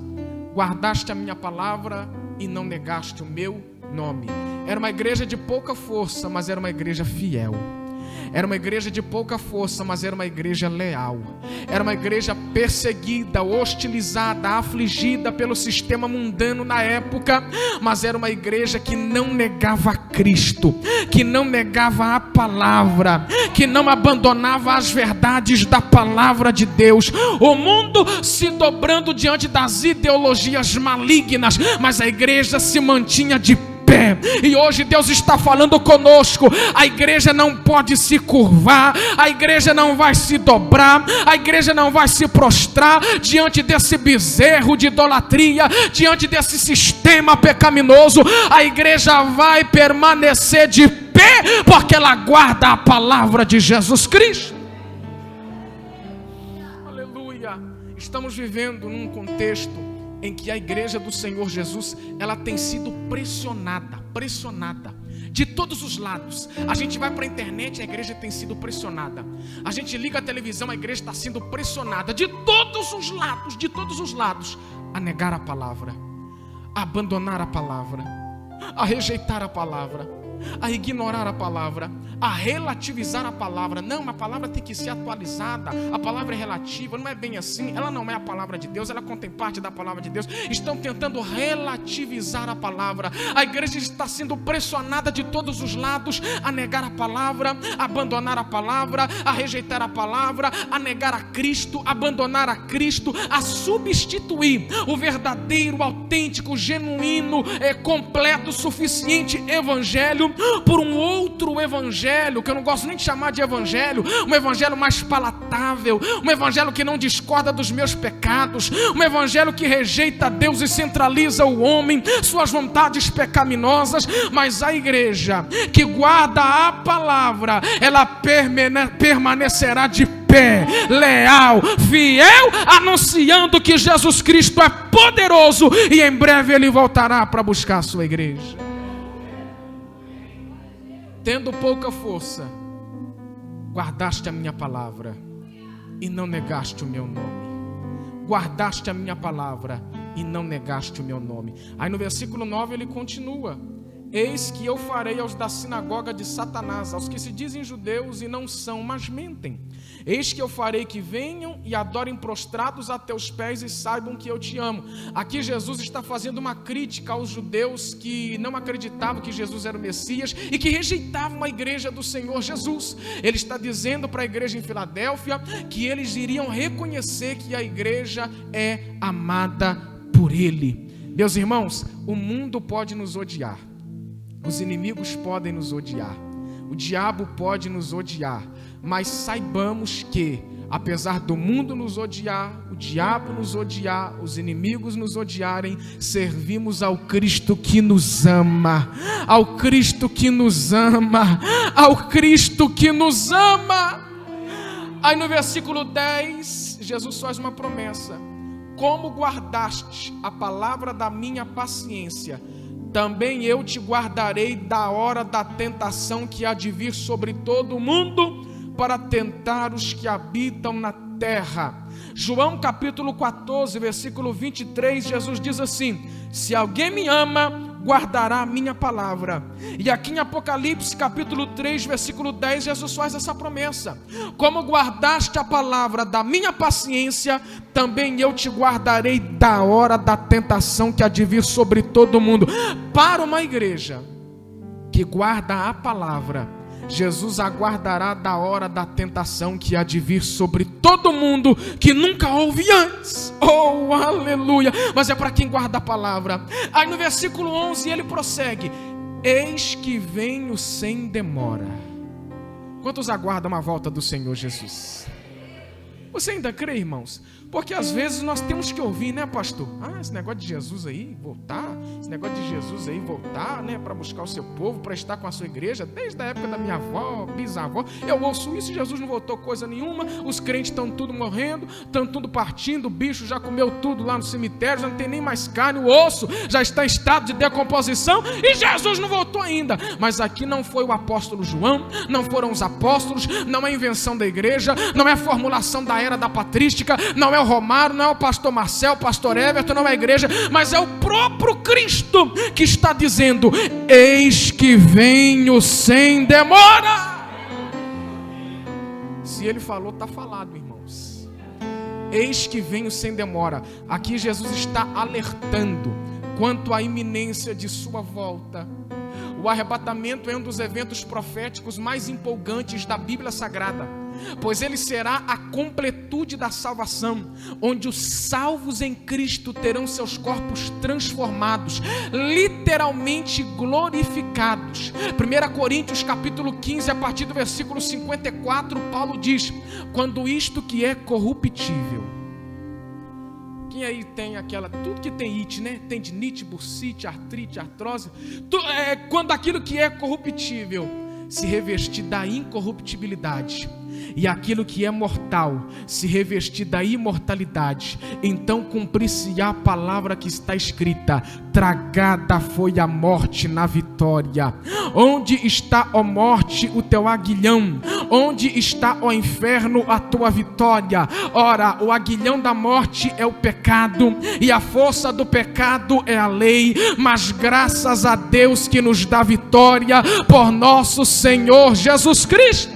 guardaste a minha palavra e não negaste o meu nome. Era uma igreja de pouca força, mas era uma igreja fiel. Era uma igreja de pouca força, mas era uma igreja leal. Era uma igreja perseguida, hostilizada, afligida pelo sistema mundano na época, mas era uma igreja que não negava Cristo, que não negava a palavra, que não abandonava as verdades da palavra de Deus. O mundo se dobrando diante das ideologias malignas, mas a igreja se mantinha de pé. E hoje Deus está falando conosco: a igreja não pode se curvar, a igreja não vai se dobrar, a igreja não vai se prostrar diante desse bezerro de idolatria, diante desse sistema pecaminoso. A igreja vai permanecer de pé, porque ela guarda a palavra de Jesus Cristo. Aleluia. Estamos vivendo num contexto em que a igreja do Senhor Jesus, ela tem sido pressionada de todos os lados. A gente vai para a internet, a igreja tem sido pressionada. A gente liga a televisão, a igreja está sendo pressionada de todos os lados, a negar a palavra, a abandonar a palavra, a rejeitar a palavra, a ignorar a palavra, a relativizar a palavra. Não, a palavra tem que ser atualizada, a palavra é relativa, não é bem assim, ela não é a palavra de Deus, ela contém parte da palavra de Deus. Estão tentando relativizar a palavra. A igreja está sendo pressionada de todos os lados a negar a palavra, a abandonar a palavra, a rejeitar a palavra, a negar a Cristo, abandonar a Cristo, a substituir o verdadeiro, autêntico, genuíno, completo, suficiente evangelho por um outro evangelho, que eu não gosto nem de chamar de evangelho, um evangelho mais palatável, um evangelho que não discorda dos meus pecados, um evangelho que rejeita Deus e centraliza o homem, suas vontades pecaminosas. Mas a igreja que guarda a palavra, ela permanecerá de pé, leal, fiel, anunciando que Jesus Cristo é poderoso e em breve Ele voltará para buscar a sua igreja. Tendo pouca força, guardaste a minha palavra e não negaste o meu nome. Guardaste a minha palavra e não negaste o meu nome. Aí no versículo 9 ele continua: eis que eu farei aos da sinagoga de Satanás, aos que se dizem judeus e não são, mas mentem. Eis que eu farei que venham e adorem prostrados a teus pés e saibam que eu te amo. Aqui Jesus está fazendo uma crítica aos judeus que não acreditavam que Jesus era o Messias e que rejeitavam a igreja do Senhor Jesus. Ele está dizendo para a igreja em Filadélfia que eles iriam reconhecer que a igreja é amada por Ele. Meus irmãos, o mundo pode nos odiar, os inimigos podem nos odiar, o diabo pode nos odiar, mas saibamos que, apesar do mundo nos odiar, o diabo nos odiar, os inimigos nos odiarem, servimos ao Cristo que nos ama, ao Cristo que nos ama, ao Cristo que nos ama. Aí no versículo 10, Jesus faz uma promessa: como guardaste a palavra da minha paciência, também eu te guardarei da hora da tentação que há de vir sobre todo o mundo, para tentar os que habitam na terra. João capítulo 14, versículo 23, Jesus diz assim: se alguém me ama, guardará a minha palavra. E aqui em Apocalipse capítulo 3, versículo 10, Jesus faz essa promessa: como guardaste a palavra da minha paciência, também eu te guardarei da hora da tentação que há de vir sobre todo mundo. Para uma igreja que guarda a palavra, Jesus aguardará da hora da tentação que há de vir sobre todo mundo que nunca houve antes. Oh, aleluia! Mas é para quem guarda a palavra. Aí no versículo 11 ele prossegue: eis que venho sem demora. Quantos aguardam a volta do Senhor Jesus? Você ainda crê, irmãos? Porque às vezes nós temos que ouvir, né, pastor? Esse negócio de Jesus aí voltar, esse negócio de Jesus aí voltar, né, para buscar o seu povo, para estar com a sua igreja, desde a época da minha avó, bisavó, eu ouço isso. Jesus não voltou coisa nenhuma, os crentes estão tudo morrendo, estão tudo partindo, o bicho já comeu tudo lá no cemitério, já não tem nem mais carne, o osso já está em estado de decomposição e Jesus não voltou ainda. Mas aqui não foi o apóstolo João, não foram os apóstolos, não é invenção da igreja, não é formulação da era da patrística, não é o Romário, não é o pastor Marcel, o pastor Everton, não é a igreja, mas é o próprio Cristo que está dizendo: eis que venho sem demora. Se ele falou, está falado, irmãos. Eis que venho sem demora. Aqui Jesus está alertando quanto à iminência de sua volta. O arrebatamento é um dos eventos proféticos mais empolgantes da Bíblia Sagrada, pois ele será a completude da salvação, onde os salvos em Cristo terão seus corpos transformados, literalmente glorificados. 1 Coríntios capítulo 15, a partir do versículo 54, Paulo diz: quando isto que é corruptível. Quem aí tem aquela, tudo que tem it, né? Tendinite, bursite, artrite, artrose, quando aquilo que é corruptível se revestir da incorruptibilidade, e aquilo que é mortal se revestir da imortalidade, então cumprir-se-á a palavra que está escrita: tragada foi a morte na vitória. Onde está, ó morte, o teu aguilhão? Onde está, ó inferno, a tua vitória? Ora, o aguilhão da morte é o pecado, e a força do pecado é a lei, mas graças a Deus que nos dá vitória por nosso Senhor Jesus Cristo.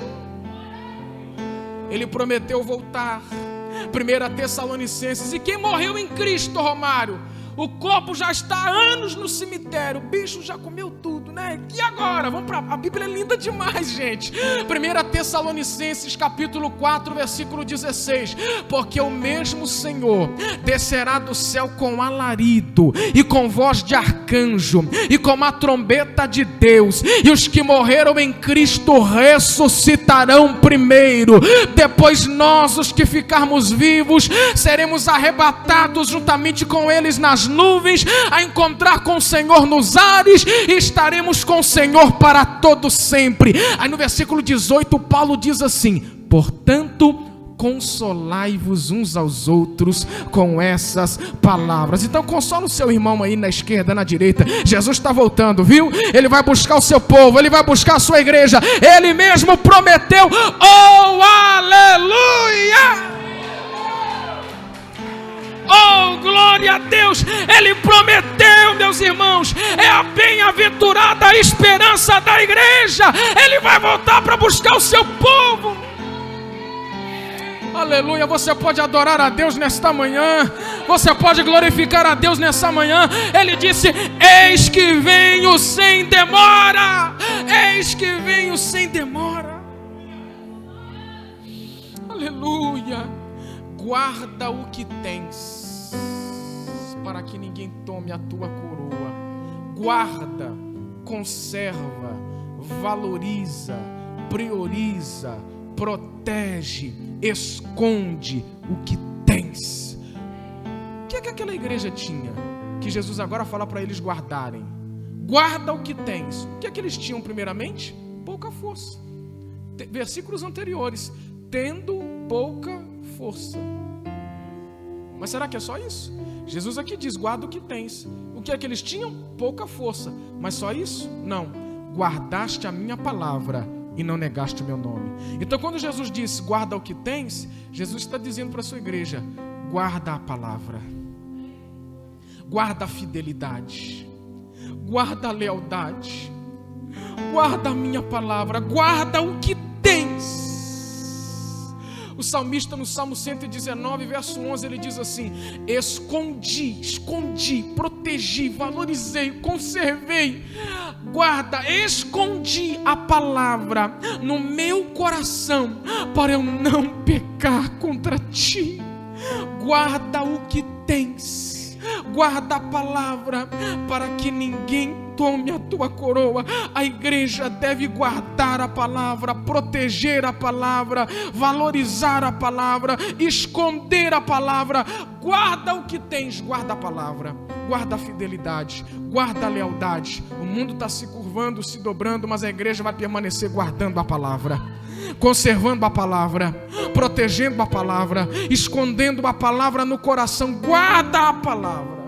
Ele prometeu voltar. 1 Tessalonicenses. E quem morreu em Cristo, Romário? O corpo já está há anos no cemitério, o bicho já comeu tudo, né? E agora? Vamos para a Bíblia, é linda demais, gente. 1 Tessalonicenses capítulo 4, versículo 16. Porque o mesmo Senhor descerá do céu com alarido, e com voz de arcanjo, e com a trombeta de Deus, e os que morreram em Cristo ressuscitarão primeiro. Depois nós, os que ficarmos vivos, seremos arrebatados juntamente com eles nas nuvens, a encontrar com o Senhor nos ares, e estaremos com o Senhor para todo sempre. Aí no versículo 18 Paulo diz assim: portanto, consolai-vos uns aos outros com essas palavras. Então consola o seu irmão aí na esquerda, na direita. Jesus está voltando, viu? Ele vai buscar o seu povo, ele vai buscar a sua igreja. Ele mesmo prometeu. Oh, aleluia! Oh, glória a Deus! Ele prometeu, meus irmãos, é a bem-aventurada esperança da igreja. Ele vai voltar para buscar o seu povo. Aleluia! Você pode adorar a Deus nesta manhã, você pode glorificar a Deus nessa manhã. Ele disse: eis que venho sem demora, eis que venho sem demora. Aleluia! Guarda o que tens, para que ninguém tome a tua coroa. Guarda, conserva, valoriza, prioriza, protege, esconde o que tens. O que é que aquela igreja tinha, que Jesus agora fala para eles guardarem? Guarda o que tens. O que é que eles tinham primeiramente? Pouca força. Versículos anteriores: tendo pouca força. Mas será que é só isso? Jesus aqui diz: guarda o que tens. O que é que eles tinham? Pouca força. Mas só isso? Não. Guardaste a minha palavra e não negaste o meu nome. Então quando Jesus diz guarda o que tens, Jesus está dizendo para a sua igreja: guarda a palavra, guarda a fidelidade, guarda a lealdade, guarda a minha palavra, guarda o que tens. O salmista no Salmo 119, verso 11, ele diz assim: escondi, protegi, valorizei, conservei, guarda, escondi a palavra no meu coração, para eu não pecar contra ti. Guarda o que tens, guarda a palavra, para que ninguém tome a tua coroa. A igreja deve guardar a palavra, proteger a palavra, valorizar a palavra, esconder a palavra. Guarda o que tens, guarda a palavra, guarda a fidelidade, guarda a lealdade. O mundo está se curvando, se dobrando, mas a igreja vai permanecer guardando a palavra, conservando a palavra, protegendo a palavra, escondendo a palavra no coração. Guarda a palavra.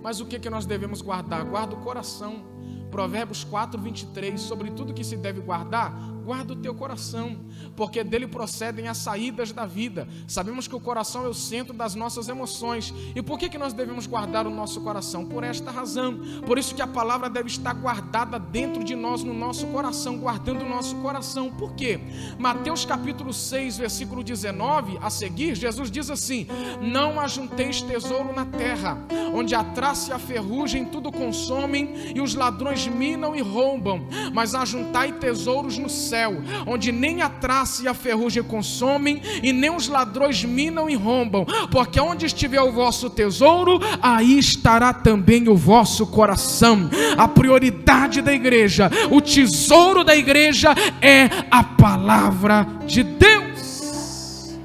Mas o que nós devemos guardar? Guarda o coração. Provérbios 4, 23, sobre tudo que se deve guardar, guarda o teu coração, porque dele procedem as saídas da vida. Sabemos que o coração é o centro das nossas emoções. E por que nós devemos guardar o nosso coração? Por esta razão. Por isso que a palavra deve estar guardada dentro de nós, no nosso coração, guardando o nosso coração. Por quê? Mateus capítulo 6, versículo 19, a seguir, Jesus diz assim: não ajunteis tesouro na terra, onde a traça e a ferrugem tudo consomem, e os ladrões minam e roubam, mas ajuntai tesouros no céu, onde nem a traça e a ferrugem consomem, e nem os ladrões minam e roubam, porque onde estiver o vosso tesouro, aí estará também o vosso coração. A prioridade da igreja, o tesouro da igreja é a palavra de Deus.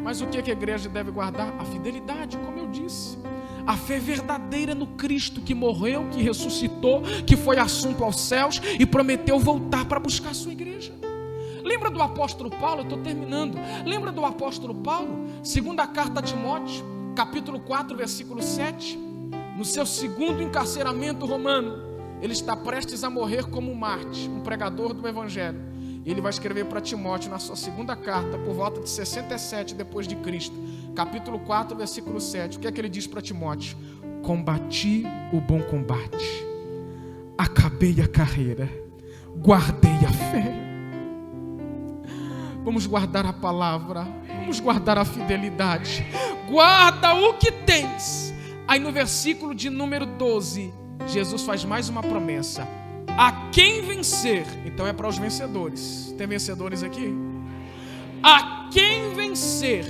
Mas o que a igreja deve guardar? A fidelidade, como eu disse. A fé verdadeira no Cristo que morreu, que ressuscitou, que foi assunto aos céus e prometeu voltar para buscar a sua igreja. Lembra do apóstolo Paulo? Eu estou terminando. Lembra do apóstolo Paulo? Segunda carta a Timóteo, capítulo 4, versículo 7. No seu segundo encarceramento romano, ele está prestes a morrer como um mártir, um pregador do evangelho. E ele vai escrever para Timóteo na sua segunda carta, por volta de 67 depois de Cristo, capítulo 4, versículo 7. O que é que ele diz para Timóteo? Combati o bom combate, acabei a carreira, guardei a fé. Vamos guardar a palavra, vamos guardar a fidelidade. Guarda o que tens. Aí no versículo de número 12, Jesus faz mais uma promessa: a quem vencer. Então é para os vencedores. Tem vencedores aqui? A quem vencer,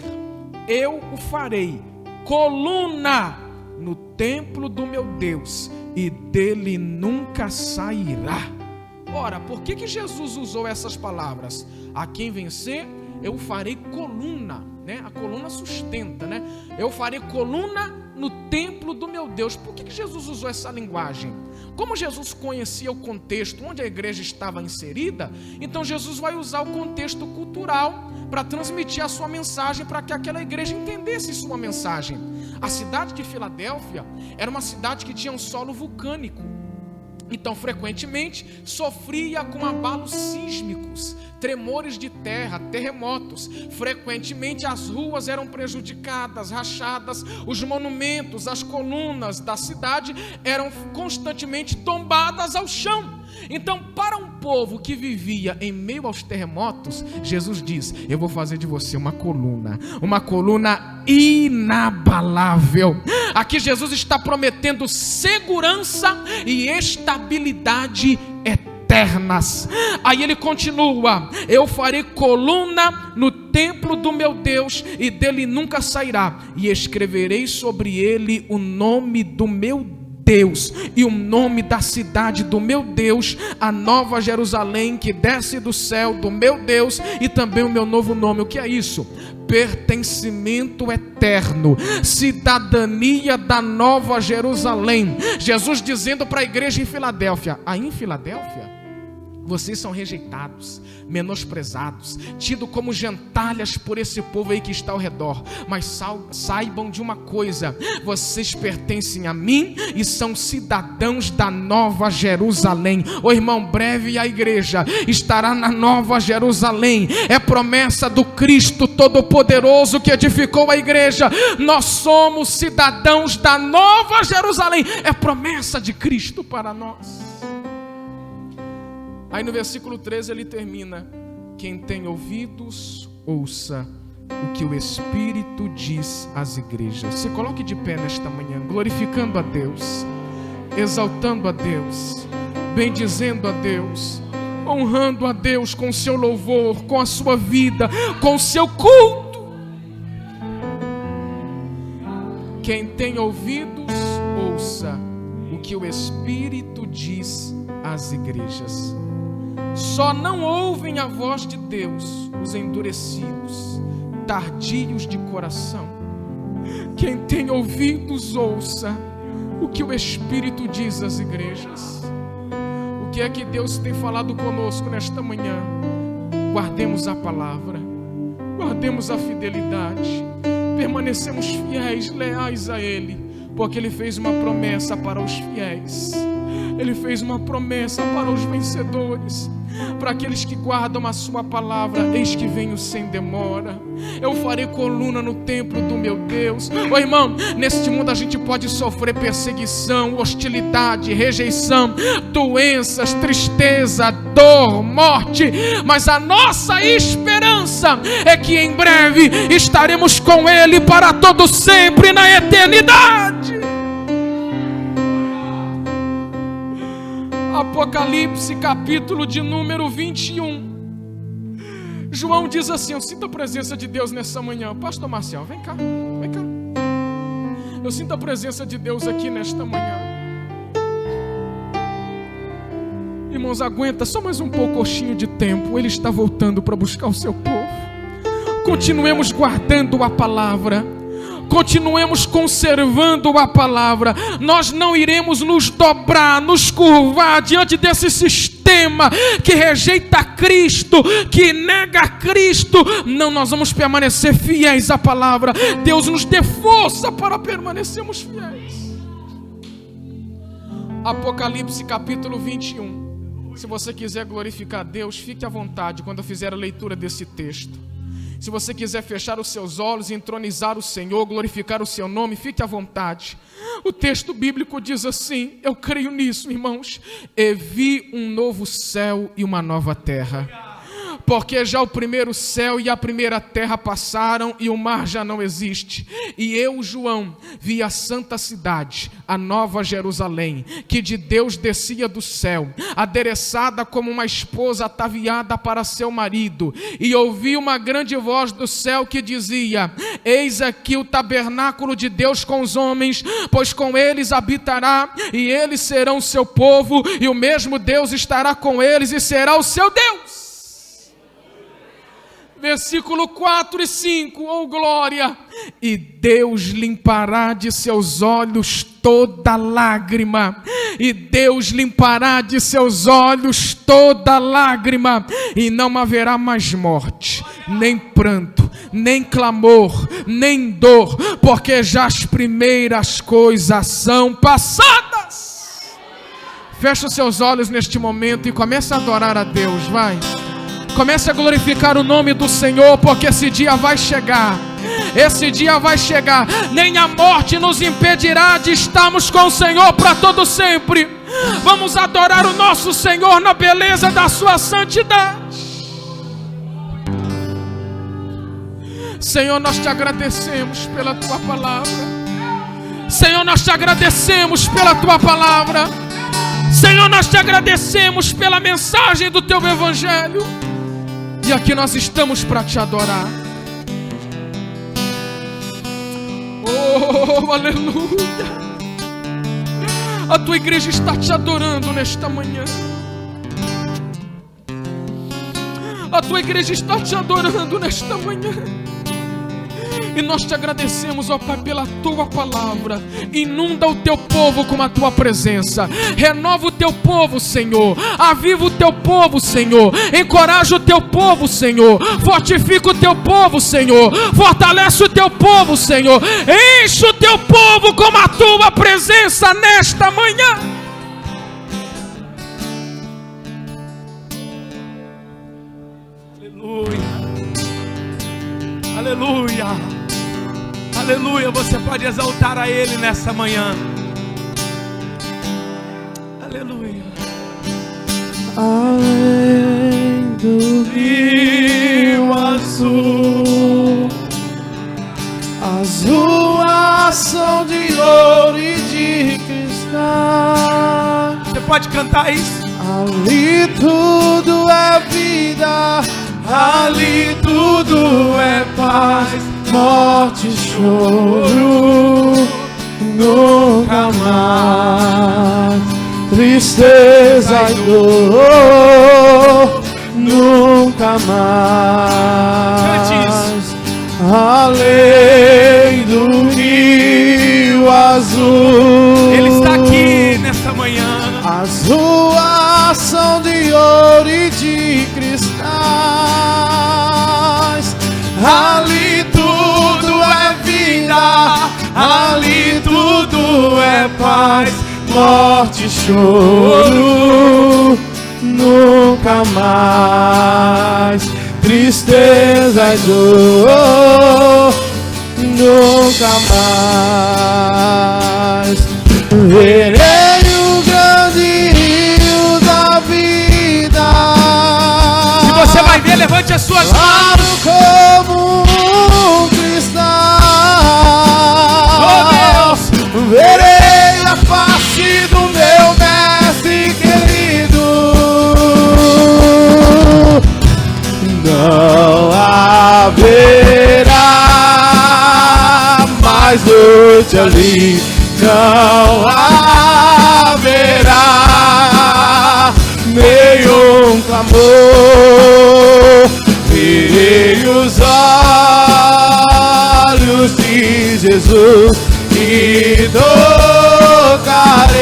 eu o farei coluna no templo do meu Deus, e dele nunca sairá. Ora, por que Jesus usou essas palavras? A quem vencer, eu farei coluna, né? A coluna sustenta, né? Eu farei coluna no templo do meu Deus. Por que Jesus usou essa linguagem? Como Jesus conhecia o contexto onde a igreja estava inserida, então Jesus vai usar o contexto cultural para transmitir a sua mensagem, para que aquela igreja entendesse sua mensagem. A cidade de Filadélfia era uma cidade que tinha um solo vulcânico. Então, frequentemente, sofria com abalos sísmicos, tremores de terra, terremotos. Frequentemente, as ruas eram prejudicadas, rachadas. Os monumentos, as colunas da cidade eram constantemente tombadas ao chão. Então, para um povo que vivia em meio aos terremotos, Jesus diz: eu vou fazer de você uma coluna inabalável. Aqui Jesus está prometendo segurança e estabilidade eternas. Aí ele continua: eu farei coluna no templo do meu Deus, e dele nunca sairá, e escreverei sobre ele o nome do meu Deus e o nome da cidade do meu Deus, a nova Jerusalém que desce do céu do meu Deus, e também o meu novo nome. O que é isso? Pertencimento eterno, cidadania da nova Jerusalém. Jesus dizendo para a igreja em Filadélfia: aí em Filadélfia vocês são rejeitados, menosprezados, tidos como gentalhas por esse povo aí que está ao redor. Mas saibam de uma coisa: vocês pertencem a mim e são cidadãos da nova Jerusalém. Ô irmão, breve a igreja estará na nova Jerusalém. É promessa do Cristo Todo-Poderoso que edificou a igreja. Nós somos cidadãos da nova Jerusalém. É promessa de Cristo para nós. Aí no versículo 13 ele termina: quem tem ouvidos, ouça o que o Espírito diz às igrejas. Se coloque de pé nesta manhã, glorificando a Deus, exaltando a Deus, bendizendo a Deus, honrando a Deus com o seu louvor, com a sua vida, com o seu culto. Quem tem ouvidos, ouça o que o Espírito diz às igrejas. Só não ouvem a voz de Deus os endurecidos, tardios de coração. Quem tem ouvidos, ouça o que o Espírito diz às igrejas. O que é que Deus tem falado conosco nesta manhã? Guardemos a palavra, guardemos a fidelidade, permanecemos fiéis, leais a Ele, porque Ele fez uma promessa para os fiéis. Ele fez uma promessa para os vencedores, para aqueles que guardam a sua palavra. Eis que venho sem demora, eu farei coluna no templo do meu Deus. Ô irmão, neste mundo a gente pode sofrer perseguição, hostilidade, rejeição, doenças, tristeza, dor, morte, mas a nossa esperança é que em breve estaremos com Ele para todo sempre na eternidade. Apocalipse, capítulo de número 21. João diz assim: eu sinto a presença de Deus nessa manhã. Pastor Marcial, vem cá, vem cá. Eu sinto a presença de Deus aqui nesta manhã. Irmãos, aguenta só mais um pouquinho de tempo. Ele está voltando para buscar o seu povo. Continuemos guardando a palavra, continuemos conservando a palavra. Nós não iremos nos dobrar, nos curvar diante desse sistema blasfema, que rejeita Cristo, que nega Cristo. Não, nós vamos permanecer fiéis à palavra. Deus nos dê força para permanecermos fiéis. Apocalipse capítulo 21. Se você quiser glorificar a Deus, fique à vontade quando eu fizer a leitura desse texto. Se você quiser fechar os seus olhos e entronizar o Senhor, glorificar o seu nome, fique à vontade. O texto bíblico diz assim, eu creio nisso, irmãos: e vi um novo céu e uma nova terra, porque já o primeiro céu e a primeira terra passaram e o mar já não existe. E eu, João, vi a santa cidade, a nova Jerusalém, que de Deus descia do céu, adereçada como uma esposa ataviada para seu marido. E ouvi uma grande voz do céu que dizia: eis aqui o tabernáculo de Deus com os homens, pois com eles habitará, e eles serão seu povo, e o mesmo Deus estará com eles e será o seu Deus. Versículo 4 e 5, oh glória! E Deus limpará de seus olhos toda lágrima, e Deus limpará de seus olhos toda lágrima, e não haverá mais morte, nem pranto, nem clamor, nem dor, porque já as primeiras coisas são passadas. Feche os seus olhos neste momento e comece a adorar a Deus, vai. Comece a glorificar o nome do Senhor, porque esse dia vai chegar. Esse dia vai chegar. Nem a morte nos impedirá de estarmos com o Senhor para todo sempre. Vamos adorar o nosso Senhor na beleza da sua santidade. Senhor, nós te agradecemos pela tua palavra. Senhor, nós te agradecemos pela tua palavra. Senhor, nós te agradecemos pela mensagem do teu evangelho. E aqui nós estamos para te adorar. Oh, aleluia. A tua igreja está te adorando nesta manhã. A tua igreja está te adorando nesta manhã. E nós te agradecemos, ó Pai, pela tua palavra. Inunda o teu povo com a tua presença. Renova o teu povo, Senhor. Aviva o teu povo, Senhor. Encoraja o teu povo, Senhor. Fortifica o teu povo, Senhor. Fortalece o teu povo, Senhor. Enche o teu povo com a tua presença nesta manhã. Aleluia. Aleluia. Aleluia, você pode exaltar a Ele nessa manhã. Aleluia. Além do rio azul, as ruas são de ouro e de cristal. Você pode cantar isso? Ali tudo é vida, ali tudo é paz. Morte e choro, nunca mais. Tristeza e dor, nunca mais. Além do rio azul, Ele está aqui nessa manhã. as ruas são de ouro e de cristais. Ali tudo é vida, ali tudo é paz. Morte e choro, nunca mais. Tristeza e dor, nunca mais. Verei o grande rio da vida. Se você vai ver, levante as suas mãos. Claro como um cristal. Oh Deus, verei a face do meu mestre querido. Não haverá mais noite ali. Não haverá nenhum clamor. Verei os olhos de Jesus e tocarei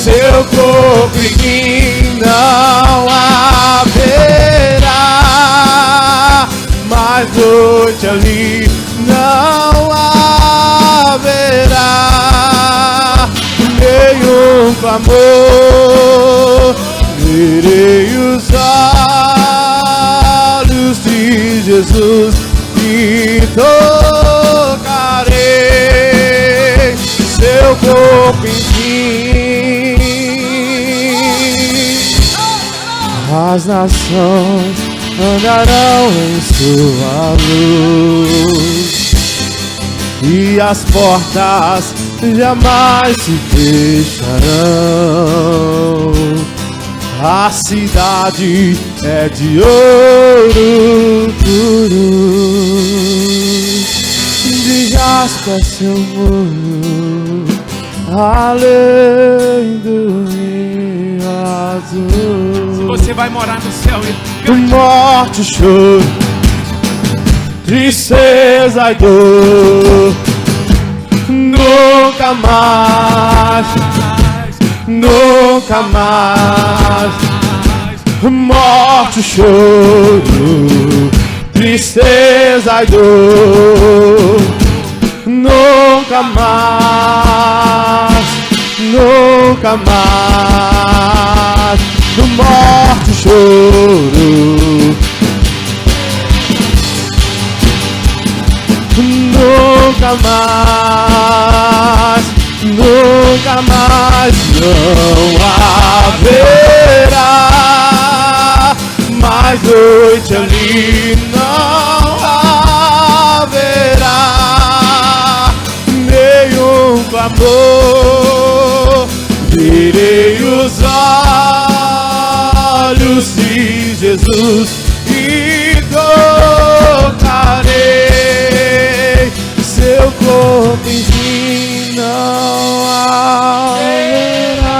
seu corpo em mim não haverá mais noite ali, não haverá nenhum clamor. Verei os olhos de Jesus e tocarei seu corpo em mim. As nações andarão em sua luz e as portas jamais se fecharão. A cidade é de ouro puro, de jaspe é seu muro, além do rio azul. Se você vai morar no céu, morte, choro, tristeza e dor, nunca mais, nunca mais. Morte, choro, tristeza e dor, nunca mais, nunca mais. Morte, choro, nunca mais, nunca mais. Não haverá mais noite ali, não haverá nenhum clamor. Verei os olhos de Jesus e tocarei seu corpo em mim, não haverá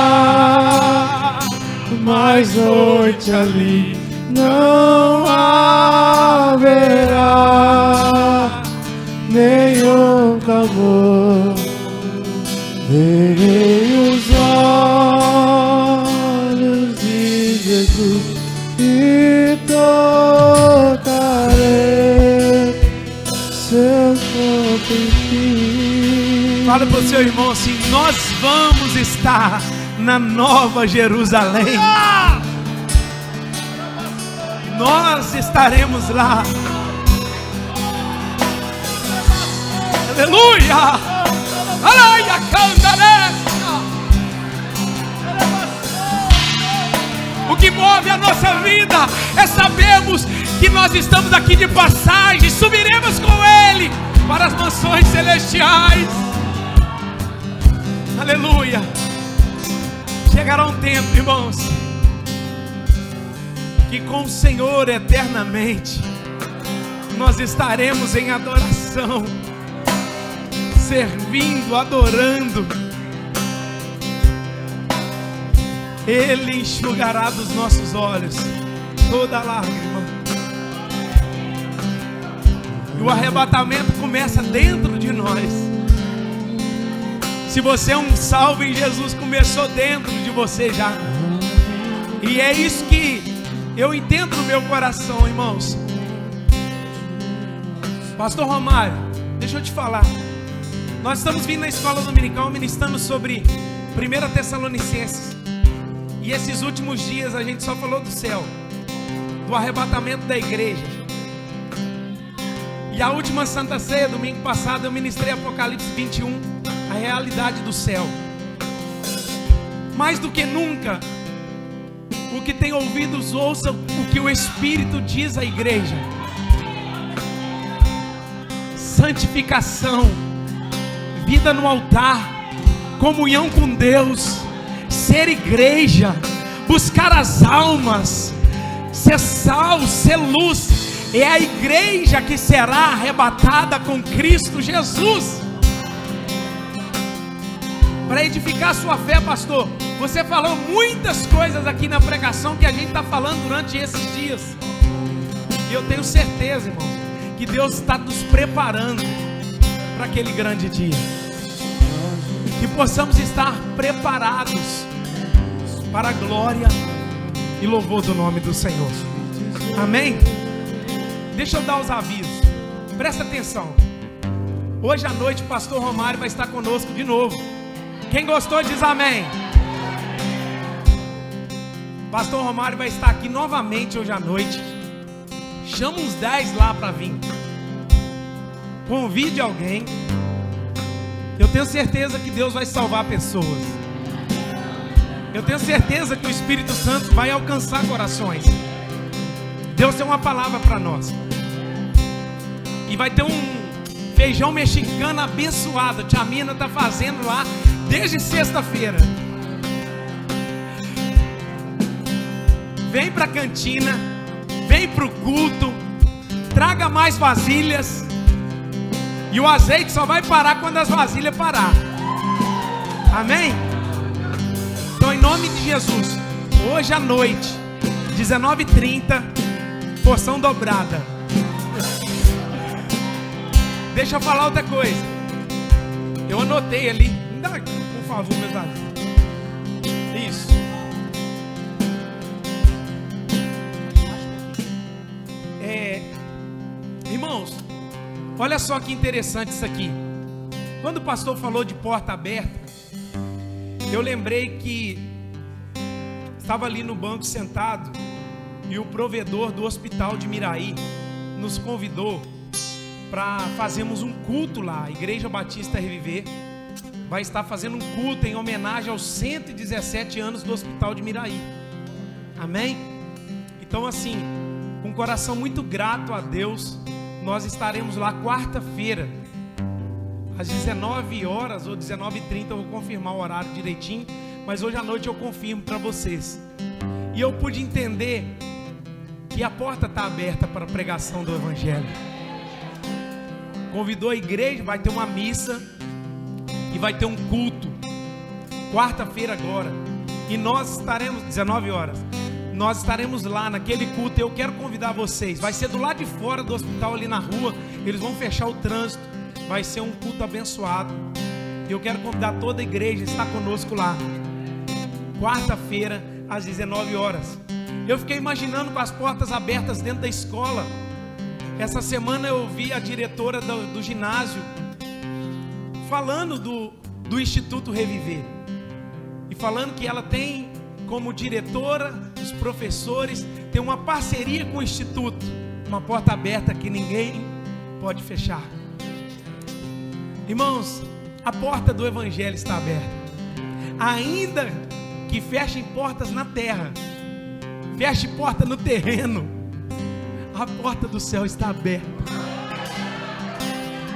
mais noite ali, não haverá nenhum clamor. Verei os olhos de Jesus e tocarei seu corpo em mim. fala para o seu irmão assim: nós vamos estar na Nova Jerusalém. Nós estaremos lá. Aleluia! Aleluia! O que move a nossa vida é sabermos que nós estamos aqui de passagem, subiremos com Ele para as mansões celestiais. Aleluia! Chegará um tempo, irmãos, que com o Senhor eternamente nós estaremos em adoração, servindo, adorando. Ele enxugará dos nossos olhos toda lágrima. E o arrebatamento começa dentro de nós. Se você é um salvo em Jesus, começou dentro de você já. E é isso que eu entendo no meu coração, irmãos. Pastor Romário, deixa eu te falar. Nós estamos vindo na escola dominical ministrando sobre 1 Tessalonicenses. E esses últimos dias a gente só falou do céu, do arrebatamento da igreja. E a última Santa Ceia, domingo passado, eu ministrei Apocalipse 21, a realidade do céu. Mais do que nunca, o que tem ouvidos ouça o que o Espírito diz à igreja. Santificação, vida no altar, comunhão com Deus, ser igreja, buscar as almas, ser sal, ser luz. É a igreja que será arrebatada com Cristo Jesus. Para edificar a sua fé, pastor, você falou muitas coisas aqui na pregação que a gente está falando durante esses dias. E eu tenho certeza, irmãos, que Deus está nos preparando para aquele grande dia. Que possamos estar preparados para a glória e louvor do nome do Senhor. Amém? Deixa eu dar os avisos. Presta atenção. Hoje à noite o pastor Romário vai estar conosco de novo. Quem gostou diz amém. Pastor Romário vai estar aqui novamente hoje à noite. Chama uns 10 lá para vir. Convide alguém. Eu tenho certeza que Deus vai salvar pessoas. Eu tenho certeza que o Espírito Santo vai alcançar corações. Deus tem uma palavra para nós. E vai ter um feijão mexicano abençoado. Tia Mina está fazendo lá desde sexta-feira. Vem para a cantina, vem para o culto, traga mais vasilhas. E o azeite só vai parar quando as vasilhas parar. Amém? Então, em nome de Jesus, hoje à noite, 19h30, porção dobrada. Deixa eu falar outra coisa. Eu anotei ali. Me dá, por favor, meus amigos. Isso. Irmãos, olha só que interessante isso aqui. Quando o pastor falou de porta aberta, eu lembrei que estava ali no banco sentado e o provedor do hospital de Miraí nos convidou para fazermos um culto lá. A Igreja Batista Reviver vai estar fazendo um culto em homenagem aos 117 anos do hospital de Miraí. Amém? Então, assim, com um coração muito grato a Deus, nós estaremos lá quarta-feira, às 19 horas ou 19h30, eu vou confirmar o horário direitinho, mas hoje à noite eu confirmo para vocês. E eu pude entender que a porta está aberta para a pregação do Evangelho. Convidou a igreja, vai ter uma missa e vai ter um culto, quarta-feira agora, e nós estaremos, 19 horas, nós estaremos lá naquele culto. Eu quero convidar vocês, vai ser do lado de fora do hospital, ali na rua, eles vão fechar o trânsito, vai ser um culto abençoado. Eu quero convidar toda a igreja a estar conosco lá, quarta-feira, às 19 horas. Eu fiquei imaginando com as portas abertas dentro da escola. Essa semana eu vi a diretora do ginásio falando do Instituto Reviver, e falando que ela tem como diretora, os professores, tem uma parceria com o Instituto, uma porta aberta que ninguém pode fechar. Irmãos, a porta do Evangelho está aberta. Ainda que fechem portas na terra, feche porta no terreno, a porta do céu está aberta,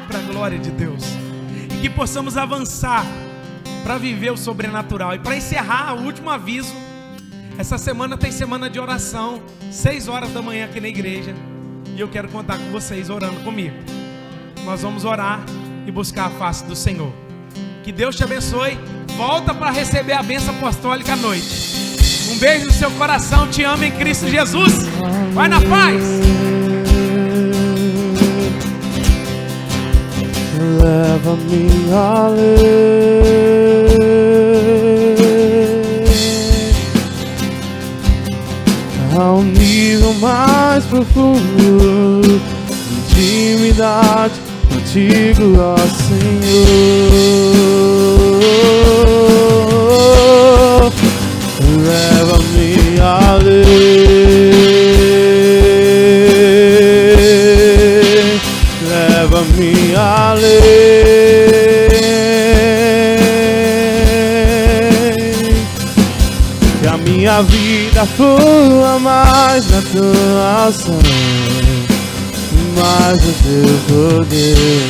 para a glória de Deus. E que possamos avançar para viver o sobrenatural. E para encerrar, o último aviso: essa semana tem semana de oração, 6 horas da manhã aqui na igreja, e eu quero contar com vocês orando comigo. Nós vamos orar e buscar a face do Senhor. Que Deus te abençoe. Volta para receber a bênção apostólica à noite. Um beijo no seu coração, te amo em Cristo Jesus. Vai na paz. Leva-me além, ao nível mais profundo de intimidade contigo, ó Senhor. Leva-me além, leva-me além, que a minha vida flua mais na tua ação, mais no teu poder.